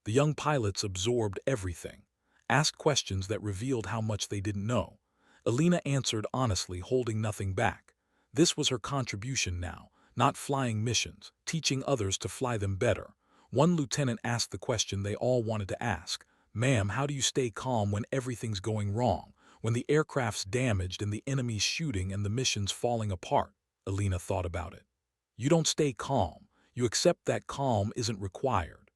A: The young pilots absorbed everything, asked questions that revealed how much they didn't know. Alina answered honestly, holding nothing back. This was her contribution now. Not flying missions, teaching others to fly them better. One lieutenant asked the question they all wanted to ask: "Ma'am, how do you stay calm when everything's going wrong, when the aircraft's damaged and the enemy's shooting and the mission's falling apart?" Alina thought about it. "You don't stay calm. You accept that calm isn't required.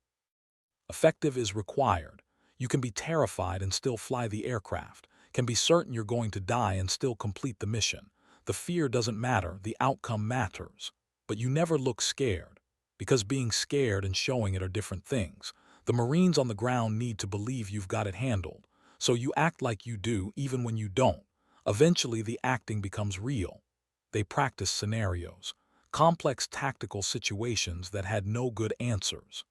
A: Effective is required. You can be terrified and still fly the aircraft, can be certain you're going to die and still complete the mission. The fear doesn't matter, the outcome matters. But you never look scared, because being scared and showing it are different things. The Marines on the ground need to believe you've got it handled, so you act like you do even when you don't. Eventually the acting becomes real." They practiced scenarios, complex tactical situations that had no good answers.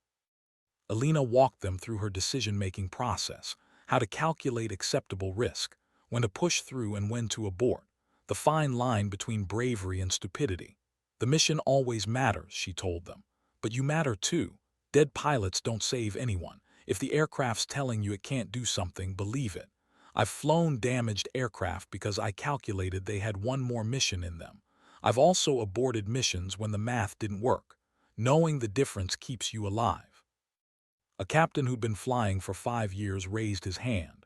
A: Alina walked them through her decision-making process, how to calculate acceptable risk, when to push through and when to abort, the fine line between bravery and stupidity. "The mission always matters," she told them. "But you matter too. Dead pilots don't save anyone. If the aircraft's telling you it can't do something, believe it. I've flown damaged aircraft because I calculated they had one more mission in them. I've also aborted missions when the math didn't work. Knowing the difference keeps you alive." A captain who'd been flying for 5 years raised his hand.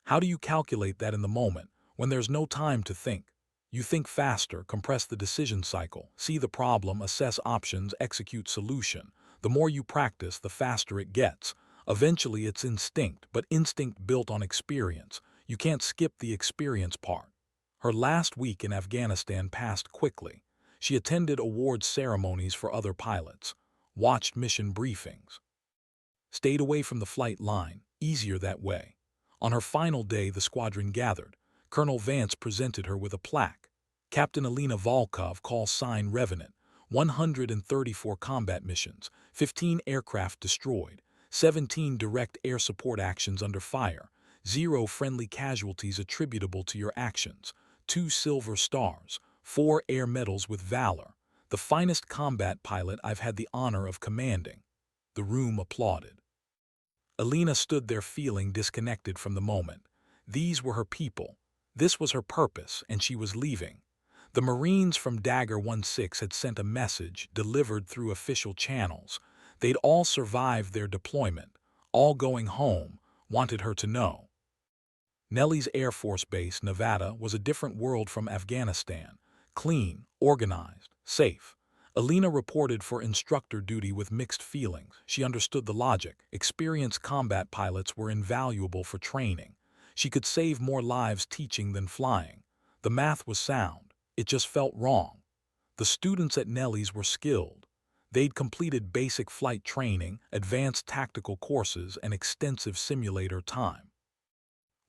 A: "How do you calculate that in the moment, when there's no time to think? You think faster, compress the decision cycle, see the problem, assess options, execute solution. The more you practice, the faster it gets. Eventually it's instinct, but instinct built on experience. You can't skip the experience part." Her last week in Afghanistan passed quickly. She attended awards ceremonies for other pilots, watched mission briefings, stayed away from the flight line, easier that way. On her final day, the squadron gathered. Colonel Vance presented her with a plaque. Captain Alina Volkov, call sign Revenant, 134 combat missions, 15 aircraft destroyed, 17 direct air support actions under fire, 0 friendly casualties attributable to your actions, 2 silver stars, 4 air medals with valor, the finest combat pilot I've had the honor of commanding. The room applauded. Alina stood there feeling disconnected from the moment. These were her people. This was her purpose, and she was leaving. The Marines from Dagger 16 had sent a message delivered through official channels. They'd all survived their deployment, all going home, wanted her to know. Nelly's Air Force Base, Nevada, was a different world from Afghanistan. Clean, organized, safe. Alina reported for instructor duty with mixed feelings. She understood the logic. Experienced combat pilots were invaluable for training. She could save more lives teaching than flying. The math was sound. It just felt wrong. The students at Nelly's were skilled. They'd completed basic flight training, advanced tactical courses, and extensive simulator time.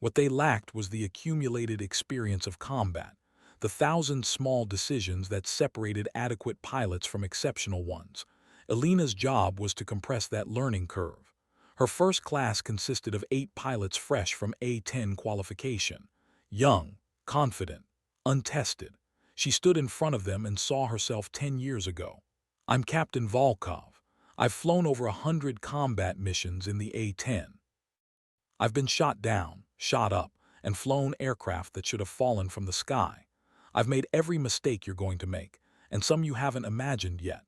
A: What they lacked was the accumulated experience of combat, the thousand small decisions that separated adequate pilots from exceptional ones. Alina's job was to compress that learning curve. Her first class consisted of 8 pilots fresh from A-10 qualification. Young, confident, untested. She stood in front of them and saw herself 10 years ago. I'm Captain Volkov. I've flown over 100 combat missions in the A-10. I've been shot down, shot up, and flown aircraft that should have fallen from the sky. I've made every mistake you're going to make, and some you haven't imagined yet.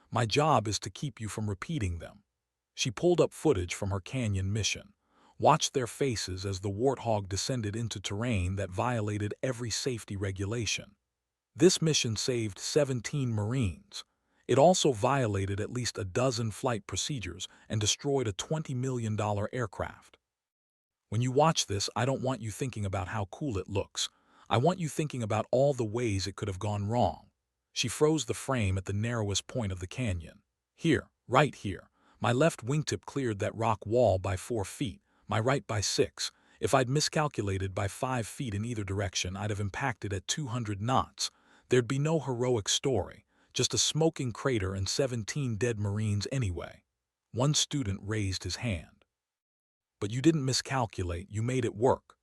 A: My job is to keep you from repeating them. She pulled up footage from her canyon mission, watched their faces as the Warthog descended into terrain that violated every safety regulation. This mission saved 17 Marines. It also violated at least a dozen flight procedures and destroyed a $20 million aircraft. When you watch this, I don't want you thinking about how cool it looks. I want you thinking about all the ways it could have gone wrong. She froze the frame at the narrowest point of the canyon. Here, right here. My left wingtip cleared that rock wall by 4 feet, my right by 6. If I'd miscalculated by 5 feet in either direction, I'd have impacted at 200 knots. There'd be no heroic story, just a smoking crater and 17 dead Marines anyway. One student raised his hand. But you didn't miscalculate, you made it work.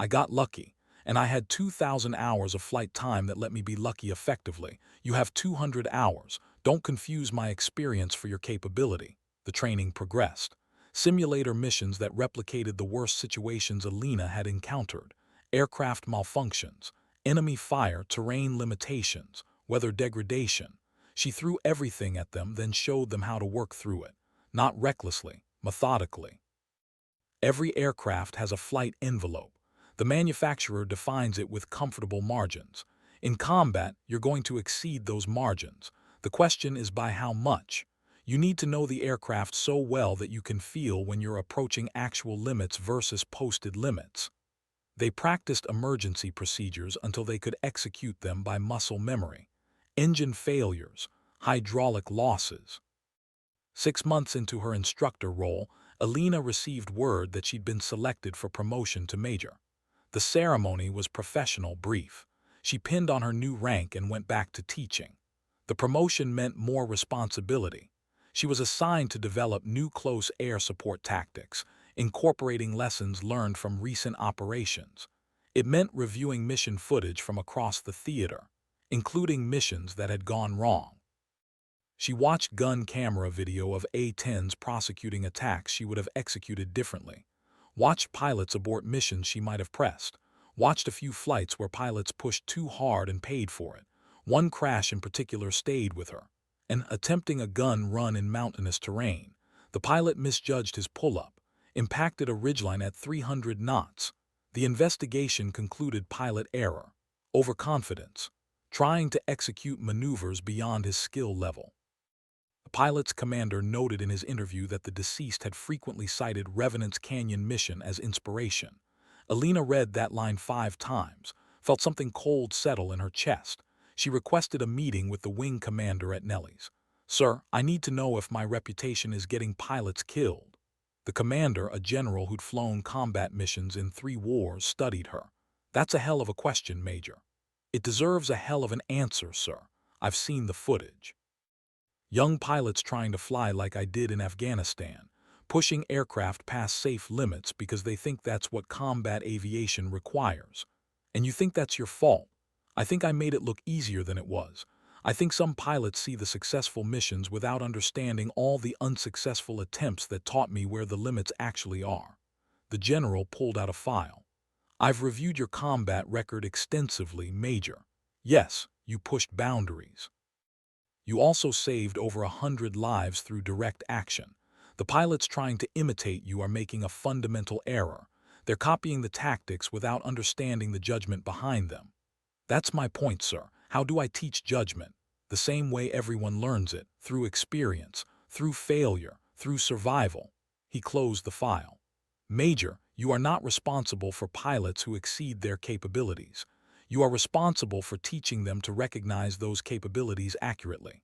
A: I got lucky, and I had 2,000 hours of flight time that let me be lucky effectively. You have 200 hours. Don't confuse my experience for your capability. The training progressed. Simulator missions that replicated the worst situations Alina had encountered. Aircraft malfunctions, enemy fire, terrain limitations, weather degradation. She threw everything at them, then showed them how to work through it. Not recklessly, methodically. Every aircraft has a flight envelope. The manufacturer defines it with comfortable margins. In combat, you're going to exceed those margins. The question is by how much? You need to know the aircraft so well that you can feel when you're approaching actual limits versus posted limits. They practiced emergency procedures until they could execute them by muscle memory. Engine failures, hydraulic losses. 6 months into her instructor role, Alina received word that she'd been selected for promotion to major. The ceremony was professional, brief. She pinned on her new rank and went back to teaching. The promotion meant more responsibility. She was assigned to develop new close air support tactics, incorporating lessons learned from recent operations. It meant reviewing mission footage from across the theater, including missions that had gone wrong. She watched gun camera video of A-10s prosecuting attacks she would have executed differently. Watched pilots abort missions she might have pressed. Watched a few flights where pilots pushed too hard and paid for it. One crash in particular stayed with her. And attempting a gun run in mountainous terrain, the pilot misjudged his pull-up, impacted a ridgeline at 300 knots. The investigation concluded pilot error, overconfidence, trying to execute maneuvers beyond his skill level. The pilot's commander noted in his interview that the deceased had frequently cited Revenant's Canyon mission as inspiration. Alina read that line 5 times, felt something cold settle in her chest. She requested a meeting with the wing commander at Nellie's. "Sir, I need to know if my reputation is getting pilots killed." The commander, a general who'd flown combat missions in 3 wars, studied her. "That's a hell of a question, Major." "It deserves a hell of an answer, sir. I've seen the footage. Young pilots trying to fly like I did in Afghanistan, pushing aircraft past safe limits because they think that's what combat aviation requires. And you think that's your fault? I think I made it look easier than it was. I think some pilots see the successful missions without understanding all the unsuccessful attempts that taught me where the limits actually are." The general pulled out a file. "I've reviewed your combat record extensively, Major. Yes, you pushed boundaries. You also saved over 100 lives through direct action. The pilots trying to imitate you are making a fundamental error. They're copying the tactics without understanding the judgment behind them." "That's my point, sir. How do I teach judgment? The same way everyone learns it, through experience, through failure, through survival." He closed the file. "Major, you are not responsible for pilots who exceed their capabilities. You are responsible for teaching them to recognize those capabilities accurately.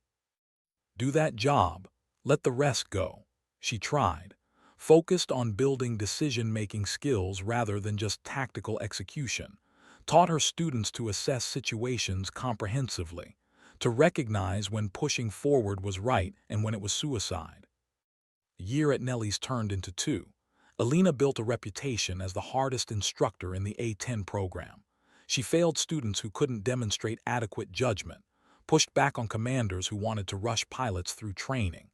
A: Do that job. Let the rest go." She tried, focused on building decision-making skills rather than just tactical execution, taught her students to assess situations comprehensively, to recognize when pushing forward was right and when it was suicide. A year at Nellie's turned into 2. Alina built a reputation as the hardest instructor in the A-10 program. She failed students who couldn't demonstrate adequate judgment, pushed back on commanders who wanted to rush pilots through training,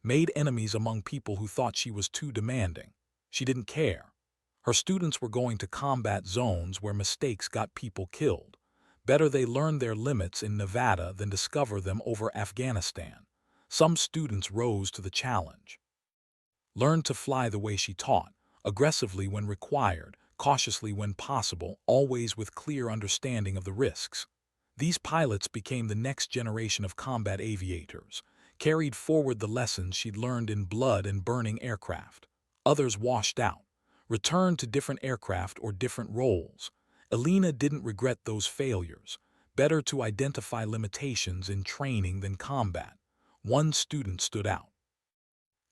A: made enemies among people who thought she was too demanding. She didn't care. Her students were going to combat zones where mistakes got people killed. Better they learn their limits in Nevada than discover them over Afghanistan. Some students rose to the challenge. Learned to fly the way she taught, aggressively when required, cautiously when possible, always with clear understanding of the risks. These pilots became the next generation of combat aviators, carried forward the lessons she'd learned in blood and burning aircraft. Others washed out, returned to different aircraft or different roles. Alina didn't regret those failures. Better to identify limitations in training than combat. One student stood out.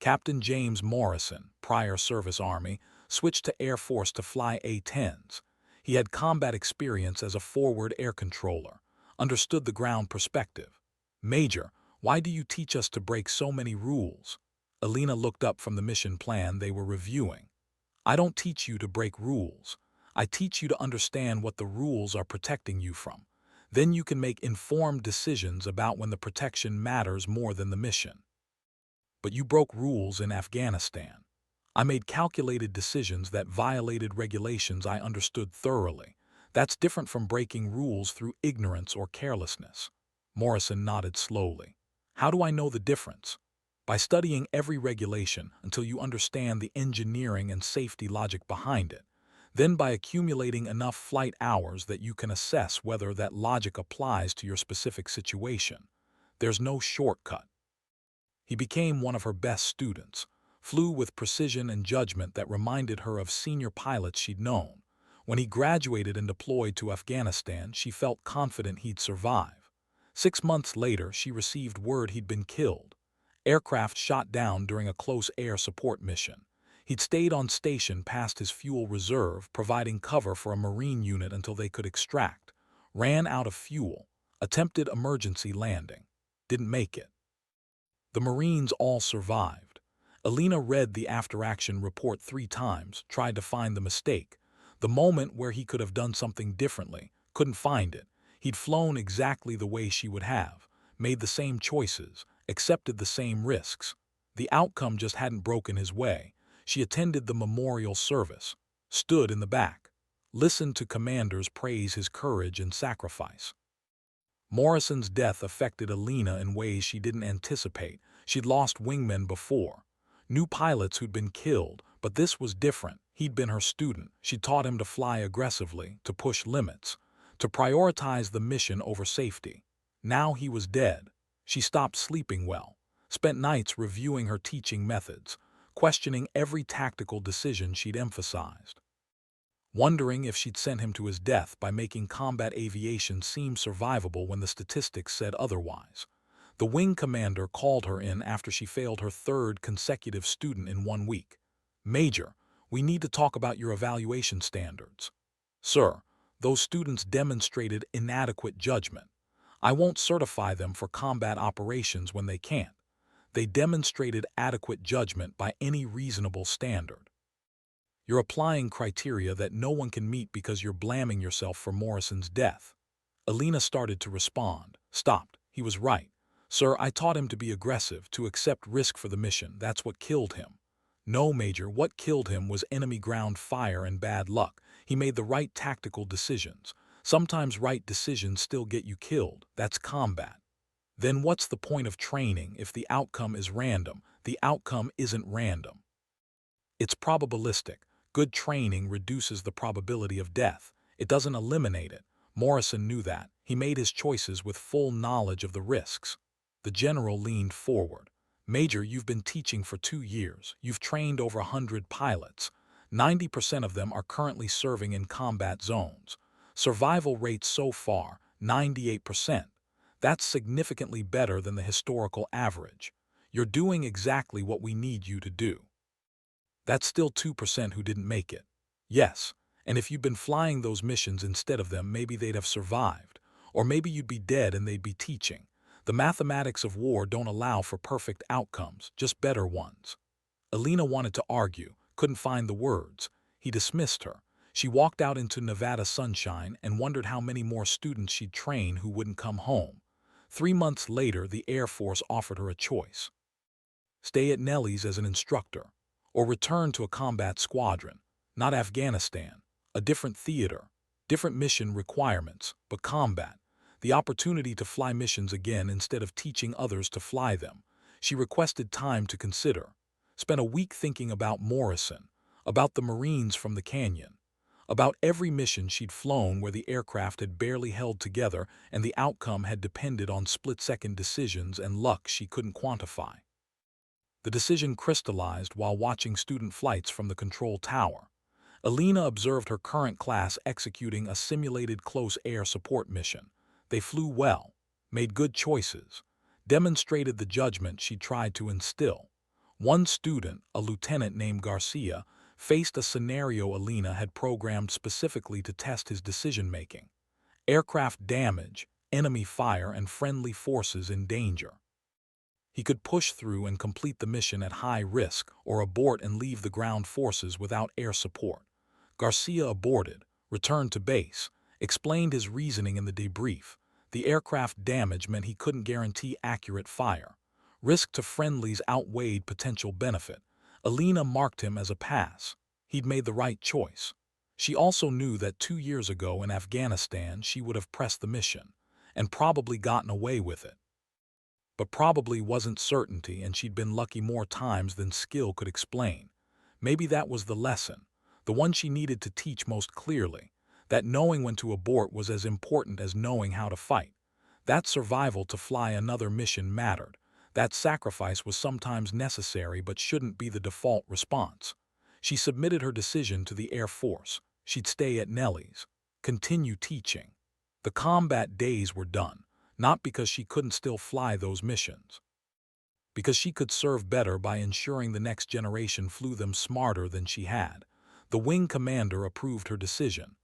A: Captain James Morrison, prior service Army, switched to Air Force to fly A-10s. He had combat experience as a forward air controller, understood the ground perspective. "Major, why do you teach us to break so many rules?" Alina looked up from the mission plan they were reviewing. "I don't teach you to break rules. I teach you to understand what the rules are protecting you from. Then you can make informed decisions about when the protection matters more than the mission." "But you broke rules in Afghanistan." "I made calculated decisions that violated regulations I understood thoroughly. That's different from breaking rules through ignorance or carelessness." Morrison nodded slowly. "How do I know the difference?" "By studying every regulation until you understand the engineering and safety logic behind it. Then by accumulating enough flight hours that you can assess whether that logic applies to your specific situation. There's no shortcut." He became one of her best students, flew with precision and judgment that reminded her of senior pilots she'd known. When he graduated and deployed to Afghanistan, she felt confident he'd survive. 6 months later, she received word he'd been killed. Aircraft shot down during a close air support mission. He'd stayed on station past his fuel reserve, providing cover for a Marine unit until they could extract. Ran out of fuel. Attempted emergency landing. Didn't make it. The Marines all survived. Alina read the after-action report 3 times, tried to find the mistake. The moment where he could have done something differently, couldn't find it. He'd flown exactly the way she would have, made the same choices, accepted the same risks. The outcome just hadn't broken his way. She attended the memorial service, stood in the back, listened to commanders praise his courage and sacrifice. Morrison's death affected Alina in ways she didn't anticipate. She'd lost wingmen before, knew pilots who'd been killed, but this was different. He'd been her student. She'd taught him to fly aggressively, to push limits, to prioritize the mission over safety. Now he was dead. She stopped sleeping well, spent nights reviewing her teaching methods, questioning every tactical decision she'd emphasized. wondering if she'd sent him to his death by making combat aviation seem survivable when the statistics said otherwise. The wing commander called her in after she failed her third consecutive student in 1 week. "Major, we need to talk about your evaluation standards." "Sir, those students demonstrated inadequate judgment. I won't certify them for combat operations when they can't. They demonstrated adequate judgment by any reasonable standard. You're applying criteria that no one can meet because you're blaming yourself for Morrison's death." Alina started to respond, stopped. "He was right. Sir, I taught him to be aggressive, to accept risk for the mission. That's what killed him." "No, Major, what killed him was enemy ground fire and bad luck. He made the right tactical decisions. Sometimes right decisions still get you killed. That's combat." "Then what's the point of training if the outcome is random?" "The outcome isn't random. It's probabilistic. Good training reduces the probability of death. It doesn't eliminate it. Morrison knew that. He made his choices with full knowledge of the risks." The general leaned forward. "Major, you've been teaching for 2 years. You've trained over 100 pilots. 90% of them are currently serving in combat zones. Survival rates so far, 98%. That's significantly better than the historical average. You're doing exactly what we need you to do." "That's still 2% who didn't make it." "Yes, and if you'd been flying those missions instead of them, maybe they'd have survived. Or maybe you'd be dead and they'd be teaching. The mathematics of war don't allow for perfect outcomes, just better ones." Alina wanted to argue, couldn't find the words. He dismissed her. She walked out into Nevada sunshine and wondered how many more students she'd train who wouldn't come home. 3 months later, the Air Force offered her a choice: stay at Nellie's as an instructor, or return to a combat squadron. Not Afghanistan, a different theater, different mission requirements, but combat. The opportunity to fly missions again instead of teaching others to fly them. She requested time to consider. Spent a week thinking about Morrison, about the Marines from the canyon, about every mission she'd flown where the aircraft had barely held together and the outcome had depended on split-second decisions and luck she couldn't quantify. The decision crystallized while watching student flights from the control tower. Alina observed her current class executing a simulated close air support mission. They flew well, made good choices, demonstrated the judgment she tried to instill. One student, a lieutenant named Garcia, faced a scenario Alina had programmed specifically to test his decision-making. Aircraft damage, enemy fire, and friendly forces in danger. He could push through and complete the mission at high risk or abort and leave the ground forces without air support. Garcia aborted, returned to base, explained his reasoning in the debrief. The aircraft damage meant he couldn't guarantee accurate fire. Risk to friendlies outweighed potential benefit. Alina marked him as a pass. He'd made the right choice. She also knew that 2 years ago in Afghanistan she would have pressed the mission, and probably gotten away with it. But probably wasn't certainty, and she'd been lucky more times than skill could explain. Maybe that was the lesson, the one she needed to teach most clearly, that knowing when to abort was as important as knowing how to fight. That survival to fly another mission mattered. That sacrifice was sometimes necessary but shouldn't be the default response. She submitted her decision to the Air Force. She'd stay at Nellie's, continue teaching. The combat days were done. Not because she couldn't still fly those missions. Because she could serve better by ensuring the next generation flew them smarter than she had. The wing commander approved her decision.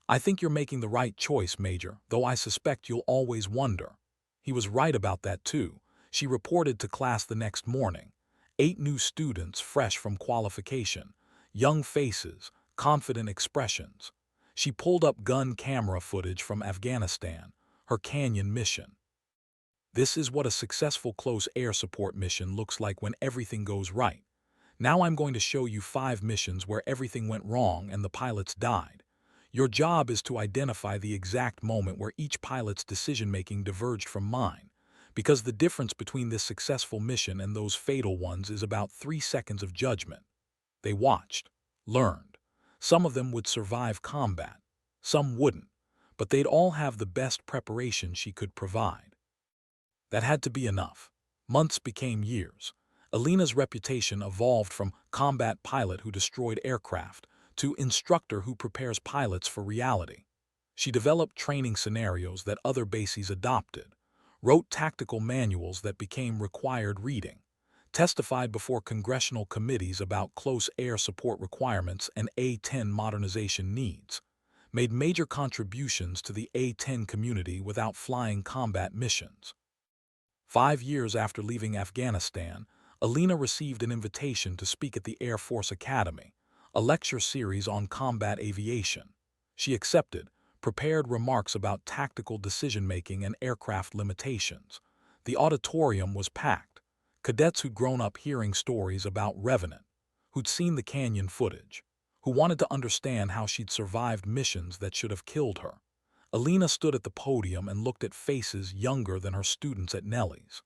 A: "I think you're making the right choice, Major, though I suspect you'll always wonder." He was right about that too. She reported to class the next morning. 8 new students fresh from qualification. Young faces, confident expressions. She pulled up gun camera footage from Afghanistan, her canyon mission. "This is what a successful close air support mission looks like when everything goes right. Now I'm going to show you 5 missions where everything went wrong and the pilots died. Your job is to identify the exact moment where each pilot's decision-making diverged from mine, because the difference between this successful mission and those fatal ones is about 3 seconds of judgment." They watched, learned. Some of them would survive combat, some wouldn't, but they'd all have the best preparation she could provide. That had to be enough. Months became years. Alina's reputation evolved from combat pilot who destroyed aircraft to instructor who prepares pilots for reality. She developed training scenarios that other bases adopted, wrote tactical manuals that became required reading, testified before congressional committees about close air support requirements and A-10 modernization needs, made major contributions to the A-10 community without flying combat missions. 5 years after leaving Afghanistan, Alina received an invitation to speak at the Air Force Academy, a lecture series on combat aviation. She accepted, prepared remarks about tactical decision-making and aircraft limitations. The auditorium was packed. Cadets who'd grown up hearing stories about Revenant, who'd seen the canyon footage, who wanted to understand how she'd survived missions that should have killed her. Alina stood at the podium and looked at faces younger than her students at Nellie's.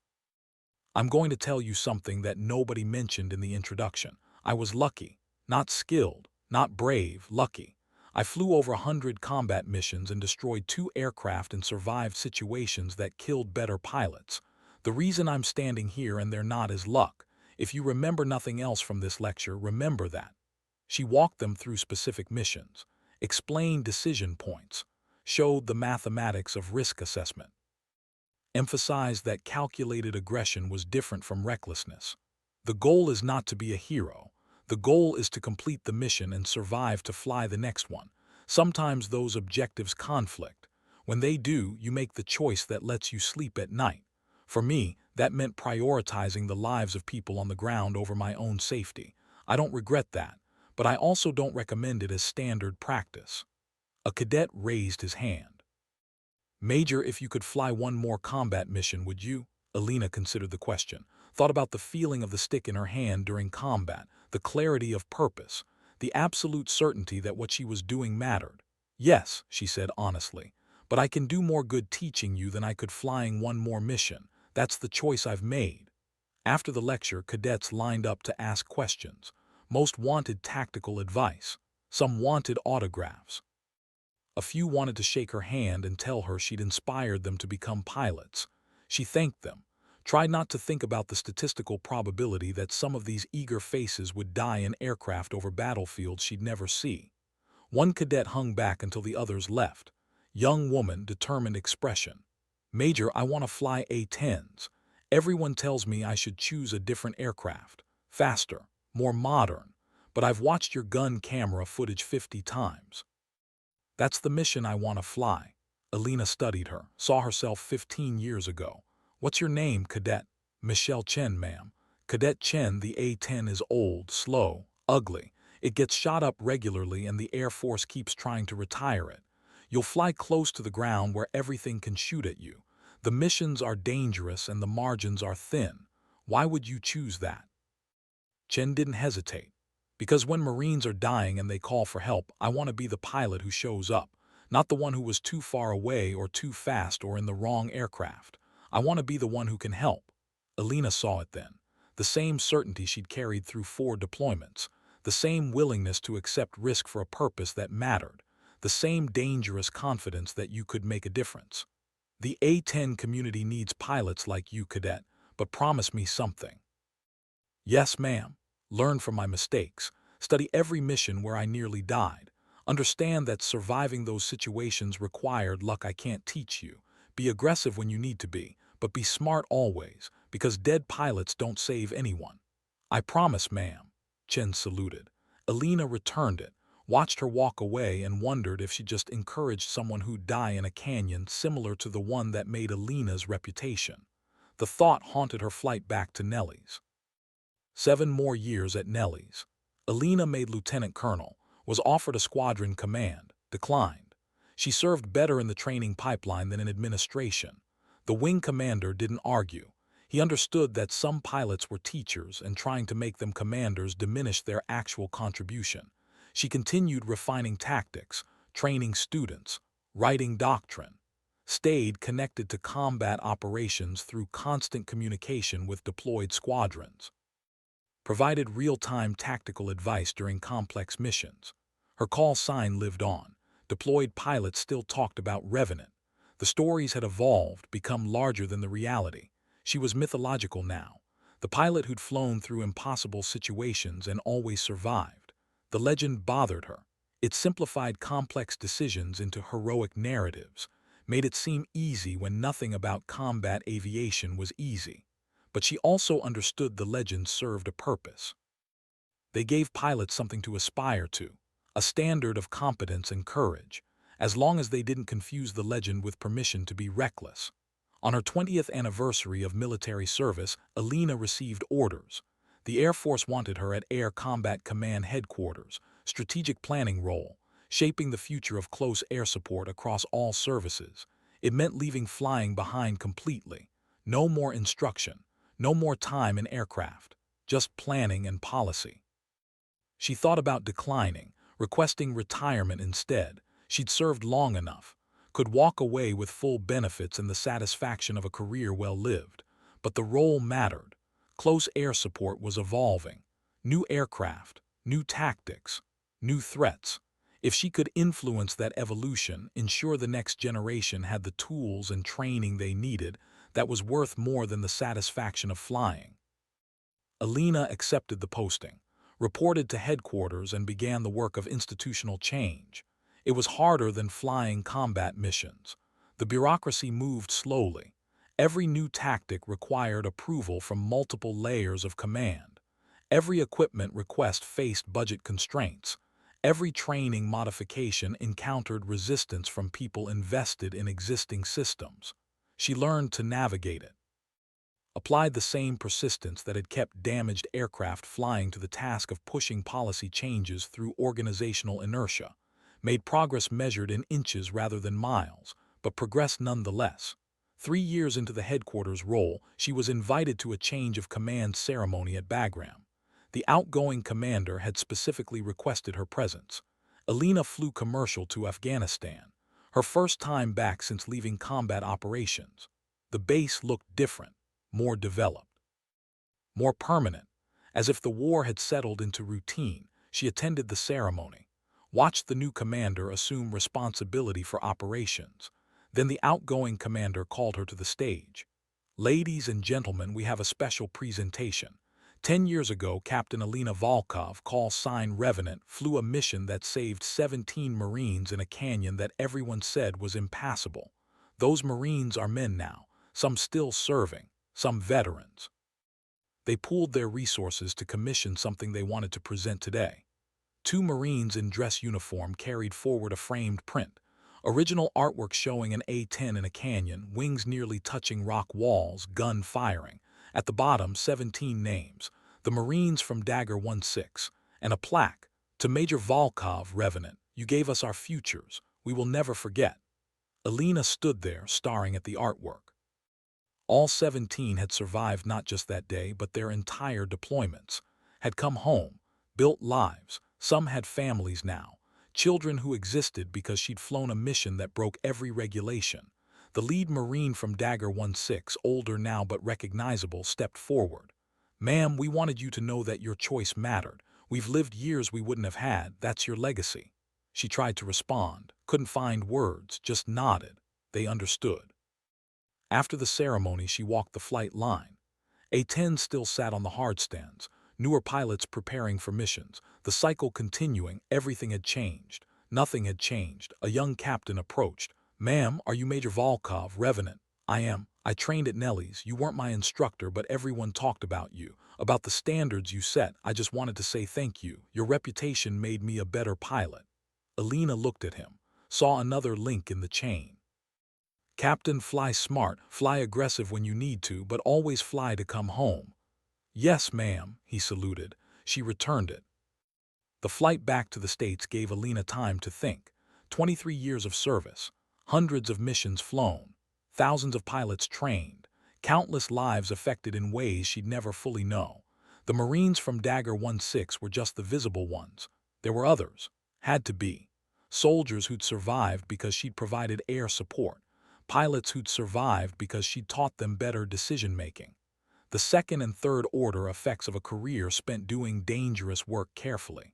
A: I'm going to tell you something that nobody mentioned in the introduction. I was lucky, not skilled, not brave, lucky. I flew over 100 combat missions and destroyed 2 aircraft and survived situations that killed better pilots. The reason I'm standing here and they're not is luck. If you remember nothing else from this lecture, remember that. She walked them through specific missions, explained decision points, showed the mathematics of risk assessment, emphasized that calculated aggression was different from recklessness. The goal is not to be a hero. The goal is to complete the mission and survive to fly the next one. Sometimes those objectives conflict. When they do, you make the choice that lets you sleep at night. For me, that meant prioritizing the lives of people on the ground over my own safety. I don't regret that, but I also don't recommend it as standard practice. A cadet raised his hand. Major, if you could fly one more combat mission, would you? Alina considered the question, thought about the feeling of the stick in her hand during combat, the clarity of purpose, the absolute certainty that what she was doing mattered. Yes, she said honestly, but I can do more good teaching you than I could flying one more mission. That's the choice I've made. After the lecture, cadets lined up to ask questions. Most wanted tactical advice. Some wanted autographs. A few wanted to shake her hand and tell her she'd inspired them to become pilots. She thanked them, tried not to think about the statistical probability that some of these eager faces would die in aircraft over battlefields she'd never see. One cadet hung back until the others left. Young woman, determined expression. Major, I want to fly A-10s. Everyone tells me I should choose a different aircraft. Faster, more modern. But I've watched your gun camera footage 50 times. That's the mission I want to fly. Alina studied her, saw herself 15 years ago. What's your name, Cadet? Michelle Chen, ma'am. Cadet Chen, the A-10 is old, slow, ugly. It gets shot up regularly and the Air Force keeps trying to retire it. You'll fly close to the ground where everything can shoot at you. The missions are dangerous and the margins are thin. Why would you choose that? Chen didn't hesitate. Because when Marines are dying and they call for help, I want to be the pilot who shows up, not the one who was too far away or too fast or in the wrong aircraft. I want to be the one who can help. Alina saw it then. The same certainty she'd carried through 4 deployments, the same willingness to accept risk for a purpose that mattered, the same dangerous confidence that you could make a difference. The A-10 community needs pilots like you, Cadet, but promise me something. Yes, ma'am. Learn from my mistakes. Study every mission where I nearly died. Understand that surviving those situations required luck I can't teach you. Be aggressive when you need to be, but be smart always, because dead pilots don't save anyone. I promise, ma'am. Chen saluted. Alina returned it, watched her walk away and wondered if she just encouraged someone who'd die in a canyon similar to the one that made Alina's reputation. The thought haunted her flight back to Nellie's. 7 more years at Nellie's. Alina made lieutenant colonel, was offered a squadron command, declined. She served better in the training pipeline than in administration. The wing commander didn't argue. He understood that some pilots were teachers and trying to make them commanders diminished their actual contribution. She continued refining tactics, training students, writing doctrine, stayed connected to combat operations through constant communication with deployed squadrons, provided real-time tactical advice during complex missions. Her call sign lived on. Deployed pilots still talked about Revenant. The stories had evolved, become larger than the reality. She was mythological now. The pilot who'd flown through impossible situations and always survived. The legend bothered her. It simplified complex decisions into heroic narratives, made it seem easy when nothing about combat aviation was easy. But she also understood the legends served a purpose. They gave pilots something to aspire to, a standard of competence and courage, as long as they didn't confuse the legend with permission to be reckless. On her 20th anniversary of military service, Alina received orders. The Air Force wanted her at Air Combat Command Headquarters, strategic planning role, shaping the future of close air support across all services. It meant leaving flying behind completely. No more instruction, no more time in aircraft, just planning and policy. She thought about declining, requesting retirement instead. She'd served long enough, could walk away with full benefits and the satisfaction of a career well lived. But the role mattered. Close air support was evolving. New aircraft, new tactics, new threats. If she could influence that evolution, ensure the next generation had the tools and training they needed, that was worth more than the satisfaction of flying. Alina accepted the posting, reported to headquarters, and began the work of institutional change. It was harder than flying combat missions. The bureaucracy moved slowly. Every new tactic required approval from multiple layers of command. Every equipment request faced budget constraints. Every training modification encountered resistance from people invested in existing systems. She learned to navigate it, applied the same persistence that had kept damaged aircraft flying to the task of pushing policy changes through organizational inertia, made progress measured in inches rather than miles, but progressed nonetheless. 3 years into the headquarters role, she was invited to a change of command ceremony at Bagram. The outgoing commander had specifically requested her presence. Alina flew commercial to Afghanistan, her first time back since leaving combat operations. The base looked different, more developed, more permanent. As if the war had settled into routine, she attended the ceremony, watched the new commander assume responsibility for operations. Then the outgoing commander called her to the stage. "Ladies and gentlemen, we have a special presentation. 10 years ago, Captain Alina Volkov, call sign Revenant, flew a mission that saved 17 Marines in a canyon that everyone said was impassable. Those Marines are men now, some still serving, some veterans. They pooled their resources to commission something they wanted to present today. 2 Marines in dress uniform carried forward a framed print, original artwork showing an A-10 in a canyon, wings nearly touching rock walls, gun firing. At the bottom, 17 names, the Marines from Dagger 16, and a plaque, to Major Volkov, Revenant, you gave us our futures, we will never forget." Alina stood there, staring at the artwork. All 17 had survived not just that day, but their entire deployments, had come home, built lives. Some had families now, children who existed because she'd flown a mission that broke every regulation. The lead Marine from Dagger 16, older now but recognizable, stepped forward. "Ma'am, we wanted you to know that your choice mattered. We've lived years we wouldn't have had. That's your legacy." She tried to respond, couldn't find words, just nodded. They understood. After the ceremony, she walked the flight line. A-10 still sat on the hardstands, newer pilots preparing for missions, the cycle continuing. Everything had changed. Nothing had changed. A young captain approached. "Ma'am, are you Major Volkov, Revenant?" "I am. I trained at Nellie's. You weren't my instructor, but everyone talked about you, about the standards you set. I just wanted to say thank you. Your reputation made me a better pilot." Alina looked at him, saw another link in the chain. "Captain, fly smart, fly aggressive when you need to, but always fly to come home." "Yes, ma'am," he saluted. She returned it. The flight back to the States gave Alina time to think. 23 years of service, hundreds of missions flown, thousands of pilots trained, countless lives affected in ways she'd never fully know. The Marines from Dagger 16 were just the visible ones. There were others. Had to be. Soldiers who'd survived because she'd provided air support. Pilots who'd survived because she'd taught them better decision-making. The second and third order effects of a career spent doing dangerous work carefully.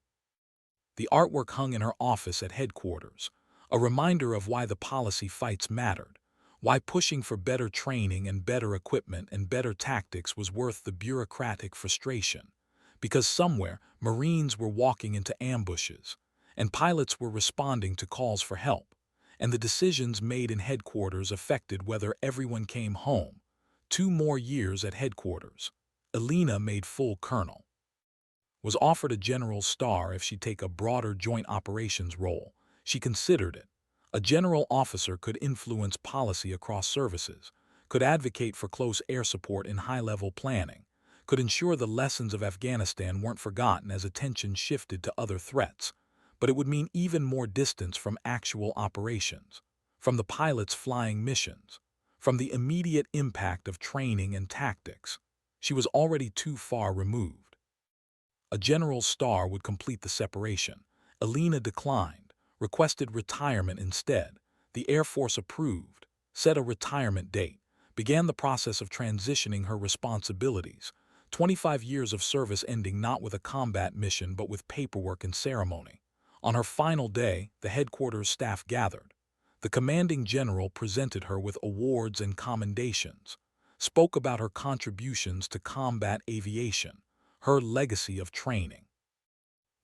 A: The artwork hung in her office at headquarters, a reminder of why the policy fights mattered, why pushing for better training and better equipment and better tactics was worth the bureaucratic frustration. Because somewhere, Marines were walking into ambushes, and pilots were responding to calls for help, and the decisions made in headquarters affected whether everyone came home. 2 more years at headquarters. Alina made full colonel. Was offered a general star if she'd take a broader joint operations role. She considered it. A general officer could influence policy across services, could advocate for close air support in high-level planning, could ensure the lessons of Afghanistan weren't forgotten as attention shifted to other threats. But it would mean even more distance from actual operations, from the pilots flying missions, from the immediate impact of training and tactics. She was already too far removed. A general star would complete the separation. Alina declined, requested retirement instead. The Air Force approved, set a retirement date, began the process of transitioning her responsibilities. 25 years of service ending not with a combat mission but with paperwork and ceremony. On her final day, the headquarters staff gathered. The commanding general presented her with awards and commendations, spoke about her contributions to combat aviation, her legacy of training,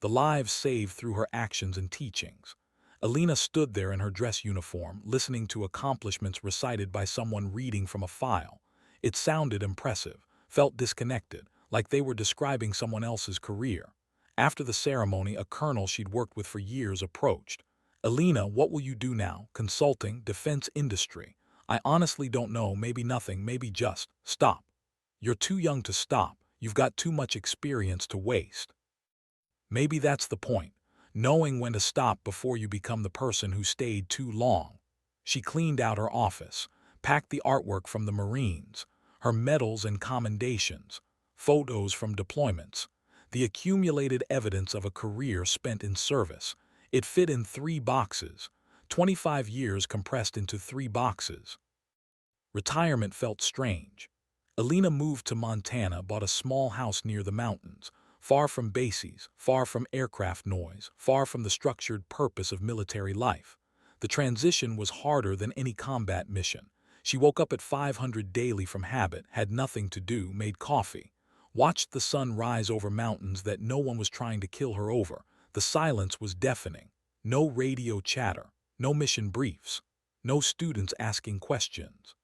A: the lives saved through her actions and teachings. Alina stood there in her dress uniform, listening to accomplishments recited by someone reading from a file. It sounded impressive, felt disconnected, like they were describing someone else's career. After the ceremony, a colonel she'd worked with for years approached. "Alina, what will you do now? Consulting, defense industry. I honestly don't know, maybe nothing, maybe just stop. You're too young to stop. You've got too much experience to waste." Maybe that's the point, knowing when to stop before you become the person who stayed too long. She cleaned out her office, packed the artwork from the Marines, her medals and commendations, photos from deployments, the accumulated evidence of a career spent in service. It fit in 3 boxes, 25 years compressed into 3 boxes. Retirement felt strange. Alina moved to Montana, bought a small house near the mountains, far from bases, far from aircraft noise, far from the structured purpose of military life. The transition was harder than any combat mission. She woke up at 500 daily from habit, had nothing to do, made coffee, watched the sun rise over mountains that no one was trying to kill her over. The silence was deafening. No radio chatter, no mission briefs, no students asking questions.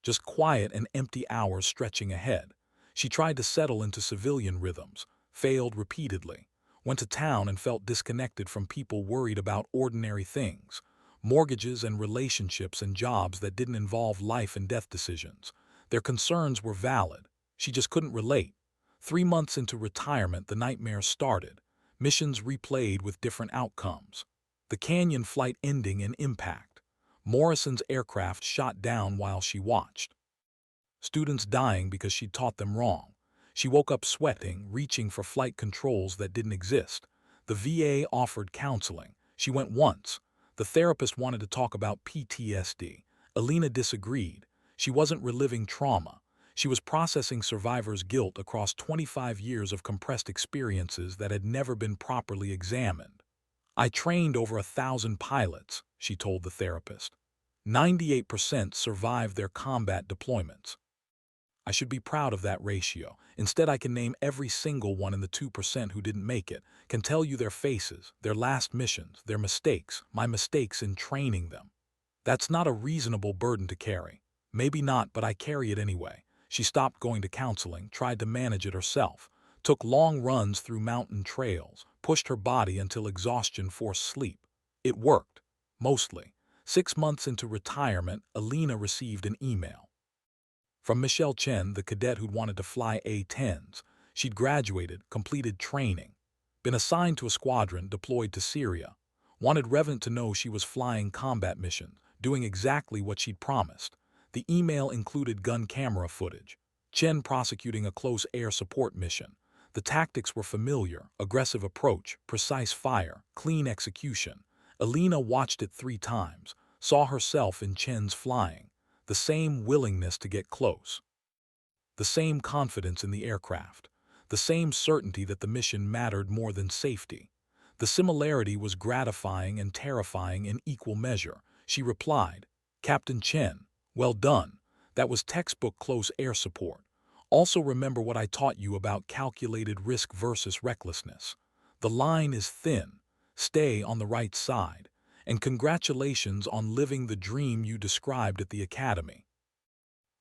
A: Just quiet and empty hours stretching ahead. She tried to settle into civilian rhythms, failed repeatedly, went to town and felt disconnected from people worried about ordinary things, mortgages and relationships and jobs that didn't involve life and death decisions. Their concerns were valid. She just couldn't relate. 3 months into retirement, the nightmare started. Missions replayed with different outcomes. The Canyon flight ending in impact. Morrison's aircraft shot down while she watched. Students dying because she'd taught them wrong. She woke up sweating, reaching for flight controls that didn't exist. The VA offered counseling. She went once. The therapist wanted to talk about PTSD. Alina disagreed. She wasn't reliving trauma. She was processing survivors' guilt across 25 years of compressed experiences that had never been properly examined. "I trained over 1,000 pilots," she told the therapist. 98% survived their combat deployments. "I should be proud of that ratio. Instead, I can name every single one in the 2% who didn't make it, can tell you their faces, their last missions, their mistakes, my mistakes in training them. That's not a reasonable burden to carry. Maybe not, but I carry it anyway." She stopped going to counseling, tried to manage it herself, took long runs through mountain trails, pushed her body until exhaustion forced sleep. It worked, mostly. 6 months into retirement, Alina received an email from Michelle Chen, the cadet who'd wanted to fly A-10s. She'd graduated, completed training, been assigned to a squadron deployed to Syria, wanted Revenant to know she was flying combat missions, doing exactly what she'd promised. The email included gun camera footage, Chen prosecuting a close air support mission. The tactics were familiar: aggressive approach, precise fire, clean execution. Alina watched it 3 times, saw herself in Chen's flying, the same willingness to get close, the same confidence in the aircraft, the same certainty that the mission mattered more than safety. The similarity was gratifying and terrifying in equal measure. She replied, "Captain Chen, well done. That was textbook close air support. Also remember what I taught you about calculated risk versus recklessness. The line is thin. Stay on the right side. And congratulations on living the dream you described at the academy.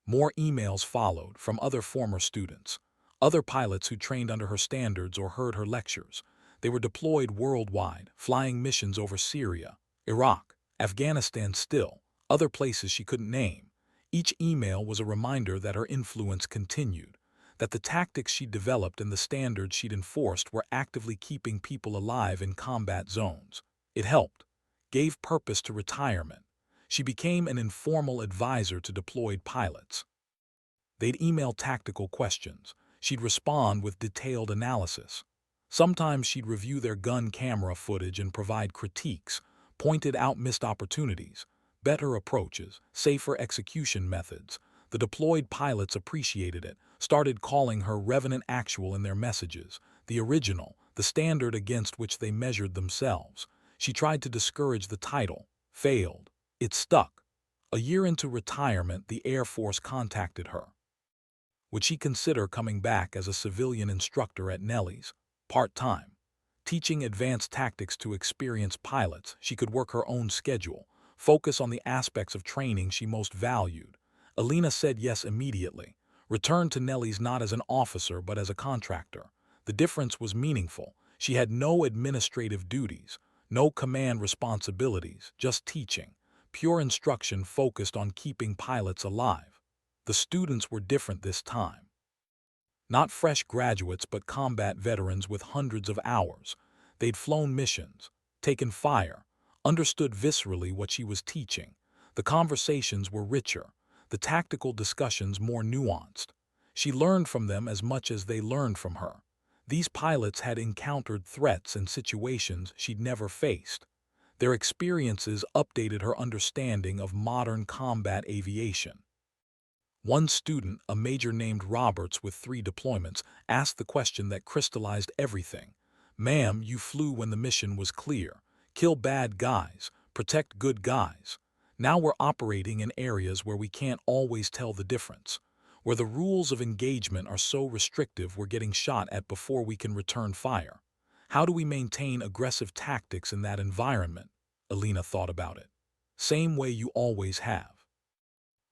A: More emails followed from other former students, other pilots who trained under her standards or heard her lectures. They were deployed worldwide, flying missions over Syria, Iraq, Afghanistan still, other places she couldn't name. Each email was a reminder that her influence continued, that the tactics she'd developed and the standards she'd enforced were actively keeping people alive in combat zones. It helped, gave purpose to retirement. She became an informal advisor to deployed pilots. They'd email tactical questions. She'd respond with detailed analysis. Sometimes she'd review their gun camera footage and provide critiques, pointed out missed opportunities, better approaches, safer execution methods. The deployed pilots appreciated it, started calling her Revenant Actual in their messages, the original, the standard against which they measured themselves. She tried to discourage the title, failed. It stuck. A year into retirement, the Air Force contacted her. Would she consider coming back as a civilian instructor at Nellie's, part-time? Teaching advanced tactics to experienced pilots, she could work her own schedule, focus on the aspects of training she most valued. Alina said yes immediately, returned to Nellie's not as an officer but as a contractor. The difference was meaningful. She had no administrative duties, no command responsibilities, just teaching. Pure instruction focused on keeping pilots alive. The students were different this time. Not fresh graduates but combat veterans with hundreds of hours. They'd flown missions, taken fire, understood viscerally what she was teaching. The conversations were richer, the tactical discussions more nuanced. She learned from them as much as they learned from her. These pilots had encountered threats and situations she'd never faced. Their experiences updated her understanding of modern combat aviation. One student, a major named Roberts with 3 deployments, asked the question that crystallized everything. "Ma'am, you flew when the mission was clear. Kill bad guys, protect good guys. Now we're operating in areas where we can't always tell the difference, where the rules of engagement are so restrictive we're getting shot at before we can return fire. How do we maintain aggressive tactics in that environment?" Alina thought about it. "Same way you always have.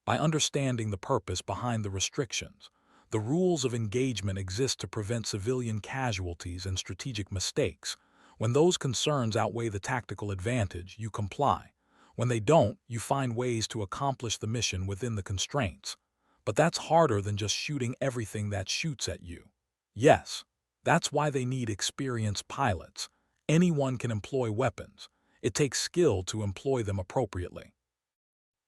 A: By understanding the purpose behind the restrictions. The rules of engagement exist to prevent civilian casualties and strategic mistakes. When those concerns outweigh the tactical advantage, you comply. When they don't, you find ways to accomplish the mission within the constraints. But that's harder than just shooting everything that shoots at you." Yes, that's why they need experienced pilots. Anyone can employ weapons. It takes skill to employ them appropriately.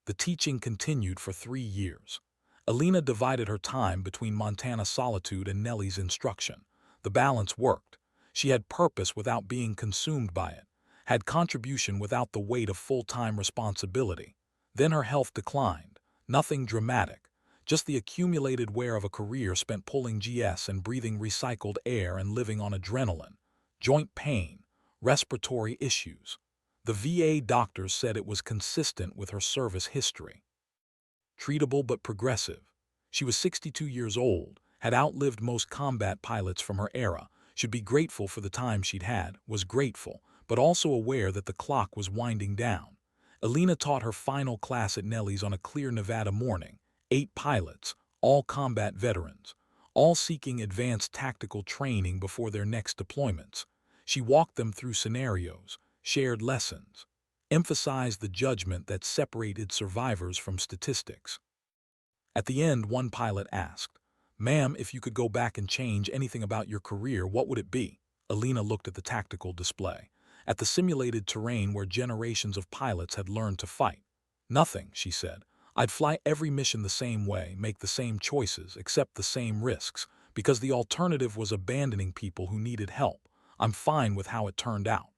A: The teaching continued for 3 years. Alina divided her time between Montana Solitude and Nellie's instruction. The balance worked. She had purpose without being consumed by it, had contribution without the weight of full-time responsibility. Then her health declined. Nothing dramatic, just the accumulated wear of a career spent pulling GS and breathing recycled air and living on adrenaline. Joint pain, respiratory issues. The VA doctors said it was consistent with her service history. Treatable but progressive. She was 62 years old, had outlived most combat pilots from her era, should be grateful for the time she'd had, was grateful, but also aware that the clock was winding down. Alina taught her final class at Nellie's on a clear Nevada morning. 8 pilots, all combat veterans, all seeking advanced tactical training before their next deployments. She walked them through scenarios, shared lessons, emphasized the judgment that separated survivors from statistics. At the end, one pilot asked, "Ma'am, if you could go back and change anything about your career, what would it be?" Alina looked at the tactical display, at the simulated terrain where generations of pilots had learned to fight. "Nothing," she said. "I'd fly every mission the same way, make the same choices, accept the same risks, because the alternative was abandoning people who needed help. I'm fine with how it turned out.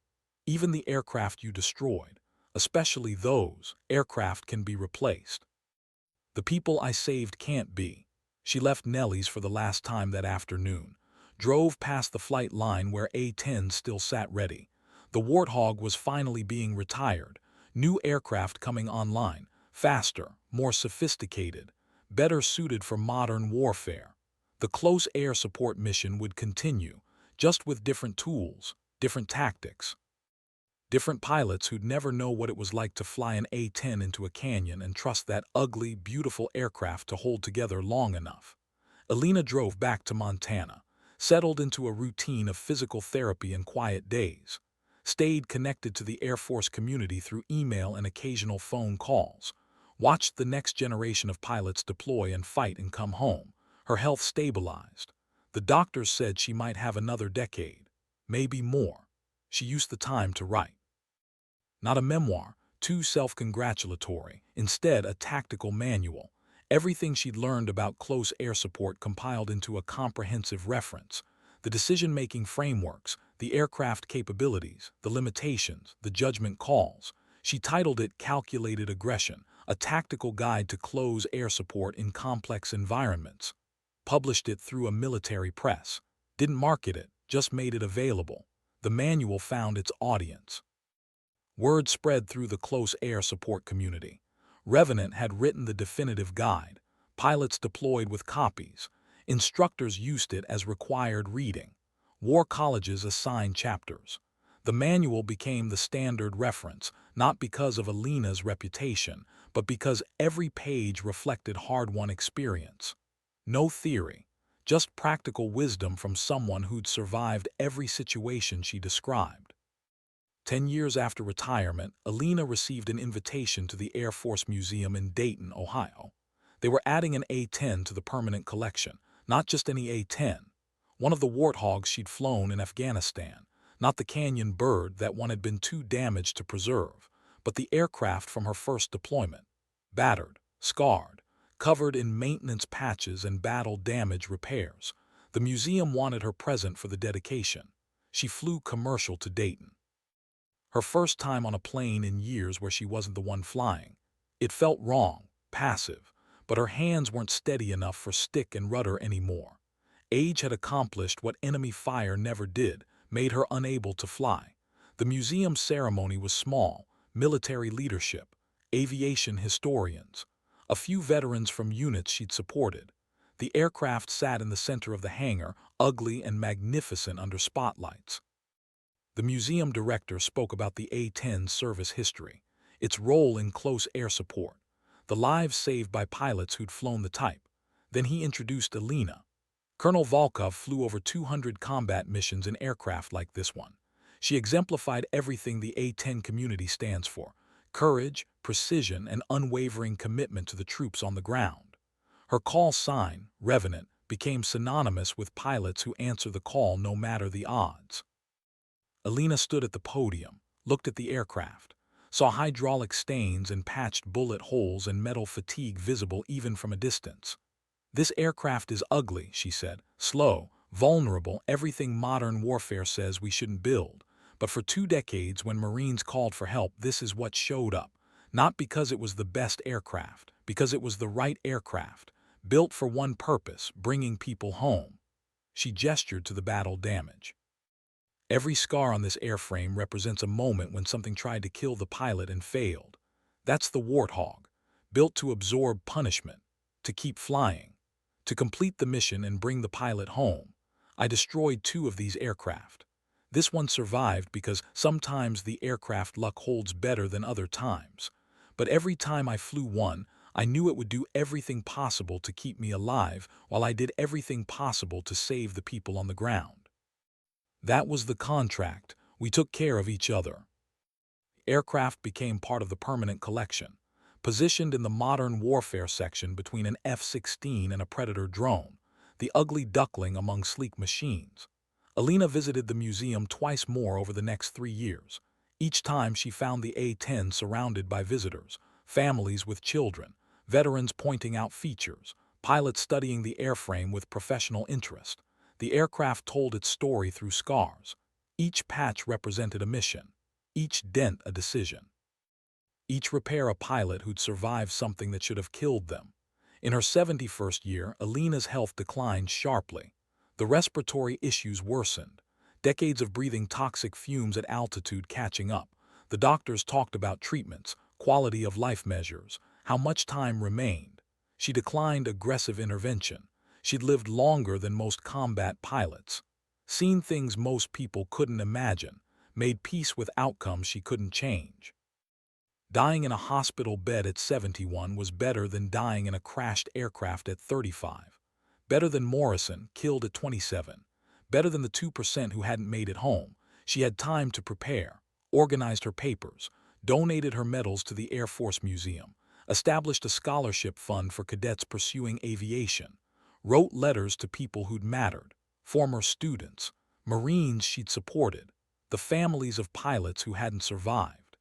A: Even the aircraft you destroyed, especially those aircraft, can be replaced. The people I saved can't be." She left Nellie's for the last time that afternoon, drove past the flight line where A-10 still sat ready. The Warthog was finally being retired, new aircraft coming online, faster, more sophisticated, better suited for modern warfare. The close air support mission would continue, just with different tools, different tactics. Different pilots who'd never know what it was like to fly an A-10 into a canyon and trust that ugly, beautiful aircraft to hold together long enough. Alina drove back to Montana, settled into a routine of physical therapy and quiet days, stayed connected to the Air Force community through email and occasional phone calls, watched the next generation of pilots deploy and fight and come home. Her health stabilized. The doctors said she might have another decade, maybe more. She used the time to write. Not a memoir, too self-congratulatory, instead a tactical manual. Everything she'd learned about close air support compiled into a comprehensive reference. The decision-making frameworks, the aircraft capabilities, the limitations, the judgment calls. She titled it Calculated Aggression, a tactical guide to close air support in complex environments. Published it through a military press. Didn't market it, just made it available. The manual found its audience. Word spread through the close air support community. Revenant had written the definitive guide. Pilots deployed with copies. Instructors used it as required reading. War colleges assigned chapters. The manual became the standard reference, not because of Alina's reputation, but because every page reflected hard-won experience. No theory, just practical wisdom from someone who'd survived every situation she described. 10 years after retirement, Alina received an invitation to the Air Force Museum in Dayton, Ohio. They were adding an A-10 to the permanent collection, not just any A-10. One of the warthogs she'd flown in Afghanistan, not the canyon bird that one had been too damaged to preserve, but the aircraft from her first deployment. Battered, scarred, covered in maintenance patches and battle damage repairs. The museum wanted her present for the dedication. She flew commercial to Dayton. Her first time on a plane in years where she wasn't the one flying. It felt wrong, passive, but her hands weren't steady enough for stick and rudder anymore. Age had accomplished what enemy fire never did, made her unable to fly. The museum ceremony was small, military leadership, aviation historians, a few veterans from units she'd supported. The aircraft sat in the center of the hangar, ugly and magnificent under spotlights. The museum director spoke about the A-10's service history, its role in close air support, the lives saved by pilots who'd flown the type. Then he introduced Alina. Colonel Volkov flew over 200 combat missions in aircraft like this one. She exemplified everything the A-10 community stands for: courage, precision, and unwavering commitment to the troops on the ground. Her call sign, Revenant, became synonymous with pilots who answer the call no matter the odds. Alina stood at the podium, looked at the aircraft, saw hydraulic stains and patched bullet holes and metal fatigue visible even from a distance. "This aircraft is ugly," she said, "slow, vulnerable, everything modern warfare says we shouldn't build. But for 2 decades, when Marines called for help, this is what showed up. Not because it was the best aircraft, because it was the right aircraft, built for one purpose, bringing people home." She gestured to the battle damage. Every scar on this airframe represents a moment when something tried to kill the pilot and failed. That's the warthog, built to absorb punishment, to keep flying, to complete the mission and bring the pilot home. I destroyed 2 of these aircraft. This one survived because sometimes the aircraft luck holds better than other times. But every time I flew one, I knew it would do everything possible to keep me alive while I did everything possible to save the people on the ground. That was the contract. We took care of each other. Aircraft became part of the permanent collection, positioned in the modern warfare section between an F-16 and a Predator drone, the ugly duckling among sleek machines. Alina visited the museum twice more over the next 3 years. Each time she found the A-10 surrounded by visitors, families with children, veterans pointing out features, pilots studying the airframe with professional interest. The aircraft told its story through scars. Each patch represented a mission, each dent a decision, each repair a pilot who'd survived something that should have killed them. In her 71st year, Alina's health declined sharply. The respiratory issues worsened, decades of breathing toxic fumes at altitude catching up. The doctors talked about treatments, quality of life measures, how much time remained. She declined aggressive intervention. She'd lived longer than most combat pilots, seen things most people couldn't imagine, made peace with outcomes she couldn't change. Dying in a hospital bed at 71 was better than dying in a crashed aircraft at 35. Better than Morrison, killed at 27. Better than the 2% who hadn't made it home. She had time to prepare, organized her papers, donated her medals to the Air Force Museum, established a scholarship fund for cadets pursuing aviation, wrote letters to people who'd mattered, former students, Marines she'd supported, the families of pilots who hadn't survived.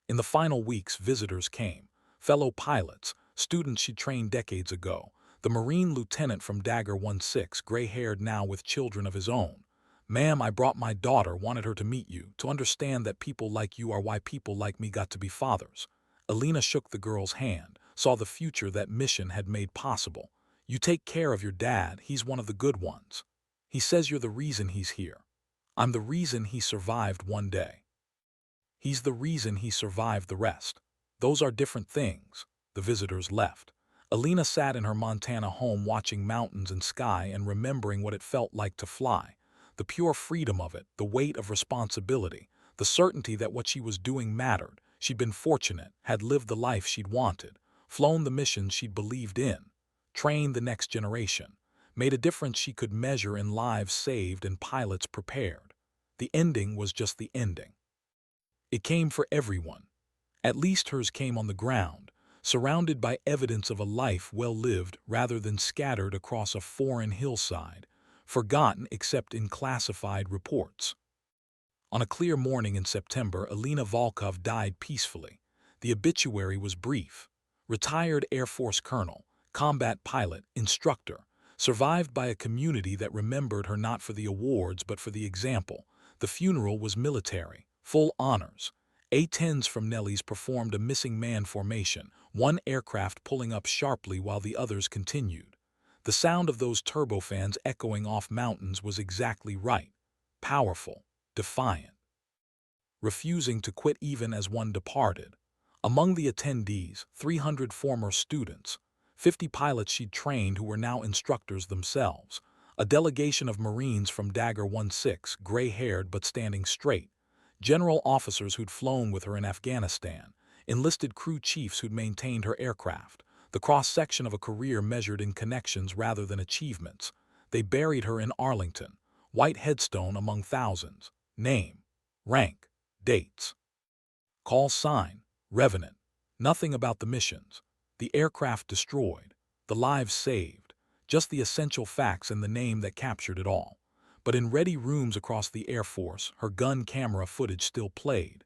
A: In the final weeks, visitors came, fellow pilots, students she trained decades ago, the Marine lieutenant from Dagger 16, gray-haired now with children of his own. "Ma'am, I brought my daughter, wanted her to meet you, to understand that people like you are why people like me got to be fathers." Alina shook the girl's hand, saw the future that mission had made possible. "You take care of your dad, he's one of the good ones. He says you're the reason he's here. I'm the reason he survived one day. He's the reason he survived the rest. Those are different things." The visitors left. Alina sat in her Montana home watching mountains and sky and remembering what it felt like to fly. The pure freedom of it, the weight of responsibility, the certainty that what she was doing mattered. She'd been fortunate, had lived the life she'd wanted, flown the missions she'd believed in, trained the next generation, made a difference she could measure in lives saved and pilots prepared. The ending was just the ending. It came for everyone. At least hers came on the ground, surrounded by evidence of a life well lived rather than scattered across a foreign hillside, forgotten except in classified reports. On a clear morning in September, Alina Volkov died peacefully. The obituary was brief. Retired Air Force colonel, combat pilot, instructor, survived by a community that remembered her not for the awards but for the example. The funeral was military, full honors. A-10s from Nelly's performed a missing man formation, one aircraft pulling up sharply while the others continued. The sound of those turbofans echoing off mountains was exactly right. Powerful, defiant, refusing to quit even as one departed. Among the attendees, 300 former students, 50 pilots she'd trained who were now instructors themselves, a delegation of Marines from Dagger 16, gray-haired but standing straight, general officers who'd flown with her in Afghanistan, enlisted crew chiefs who'd maintained her aircraft, the cross-section of a career measured in connections rather than achievements. They buried her in Arlington, white headstone among thousands, name, rank, dates. Call sign, Revenant. Nothing about the missions, the aircraft destroyed, the lives saved, just the essential facts and the name that captured it all. But in ready rooms across the Air Force, her gun camera footage still played.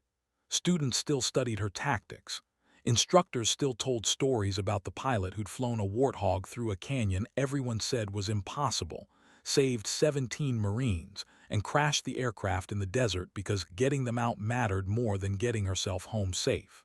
A: Students still studied her tactics. Instructors still told stories about the pilot who'd flown a warthog through a canyon everyone said was impossible, saved 17 Marines, and crashed the aircraft in the desert because getting them out mattered more than getting herself home safe.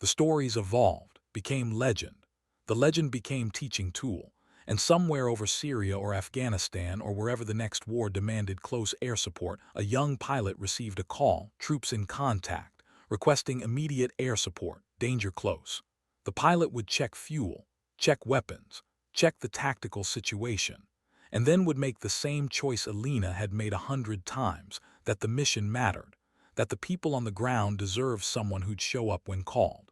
A: The stories evolved, became legend. The legend became teaching tool. And somewhere over Syria or Afghanistan or wherever the next war demanded close air support, a young pilot received a call, troops in contact, requesting immediate air support, danger close. The pilot would check fuel, check weapons, check the tactical situation, and then would make the same choice Alina had made 100 times, that the mission mattered, that the people on the ground deserved someone who'd show up when called.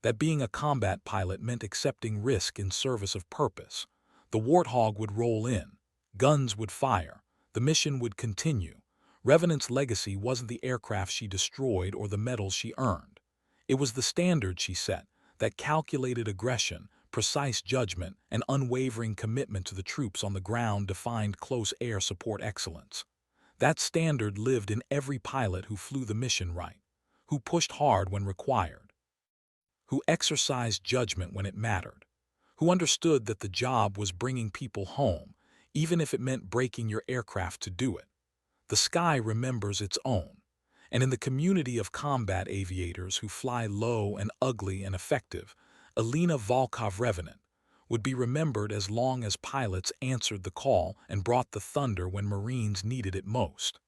A: That being a combat pilot meant accepting risk in service of purpose. The warthog would roll in, guns would fire, the mission would continue. Revenant's legacy wasn't the aircraft she destroyed or the medals she earned. It was the standard she set, that calculated aggression, precise judgment, and unwavering commitment to the troops on the ground defined close air support excellence. That standard lived in every pilot who flew the mission right, who pushed hard when required, who exercised judgment when it mattered, who understood that the job was bringing people home, even if it meant breaking your aircraft to do it. The sky remembers its own, and in the community of combat aviators who fly low and ugly and effective, Alina Volkov Revenant would be remembered as long as pilots answered the call and brought the thunder when Marines needed it most.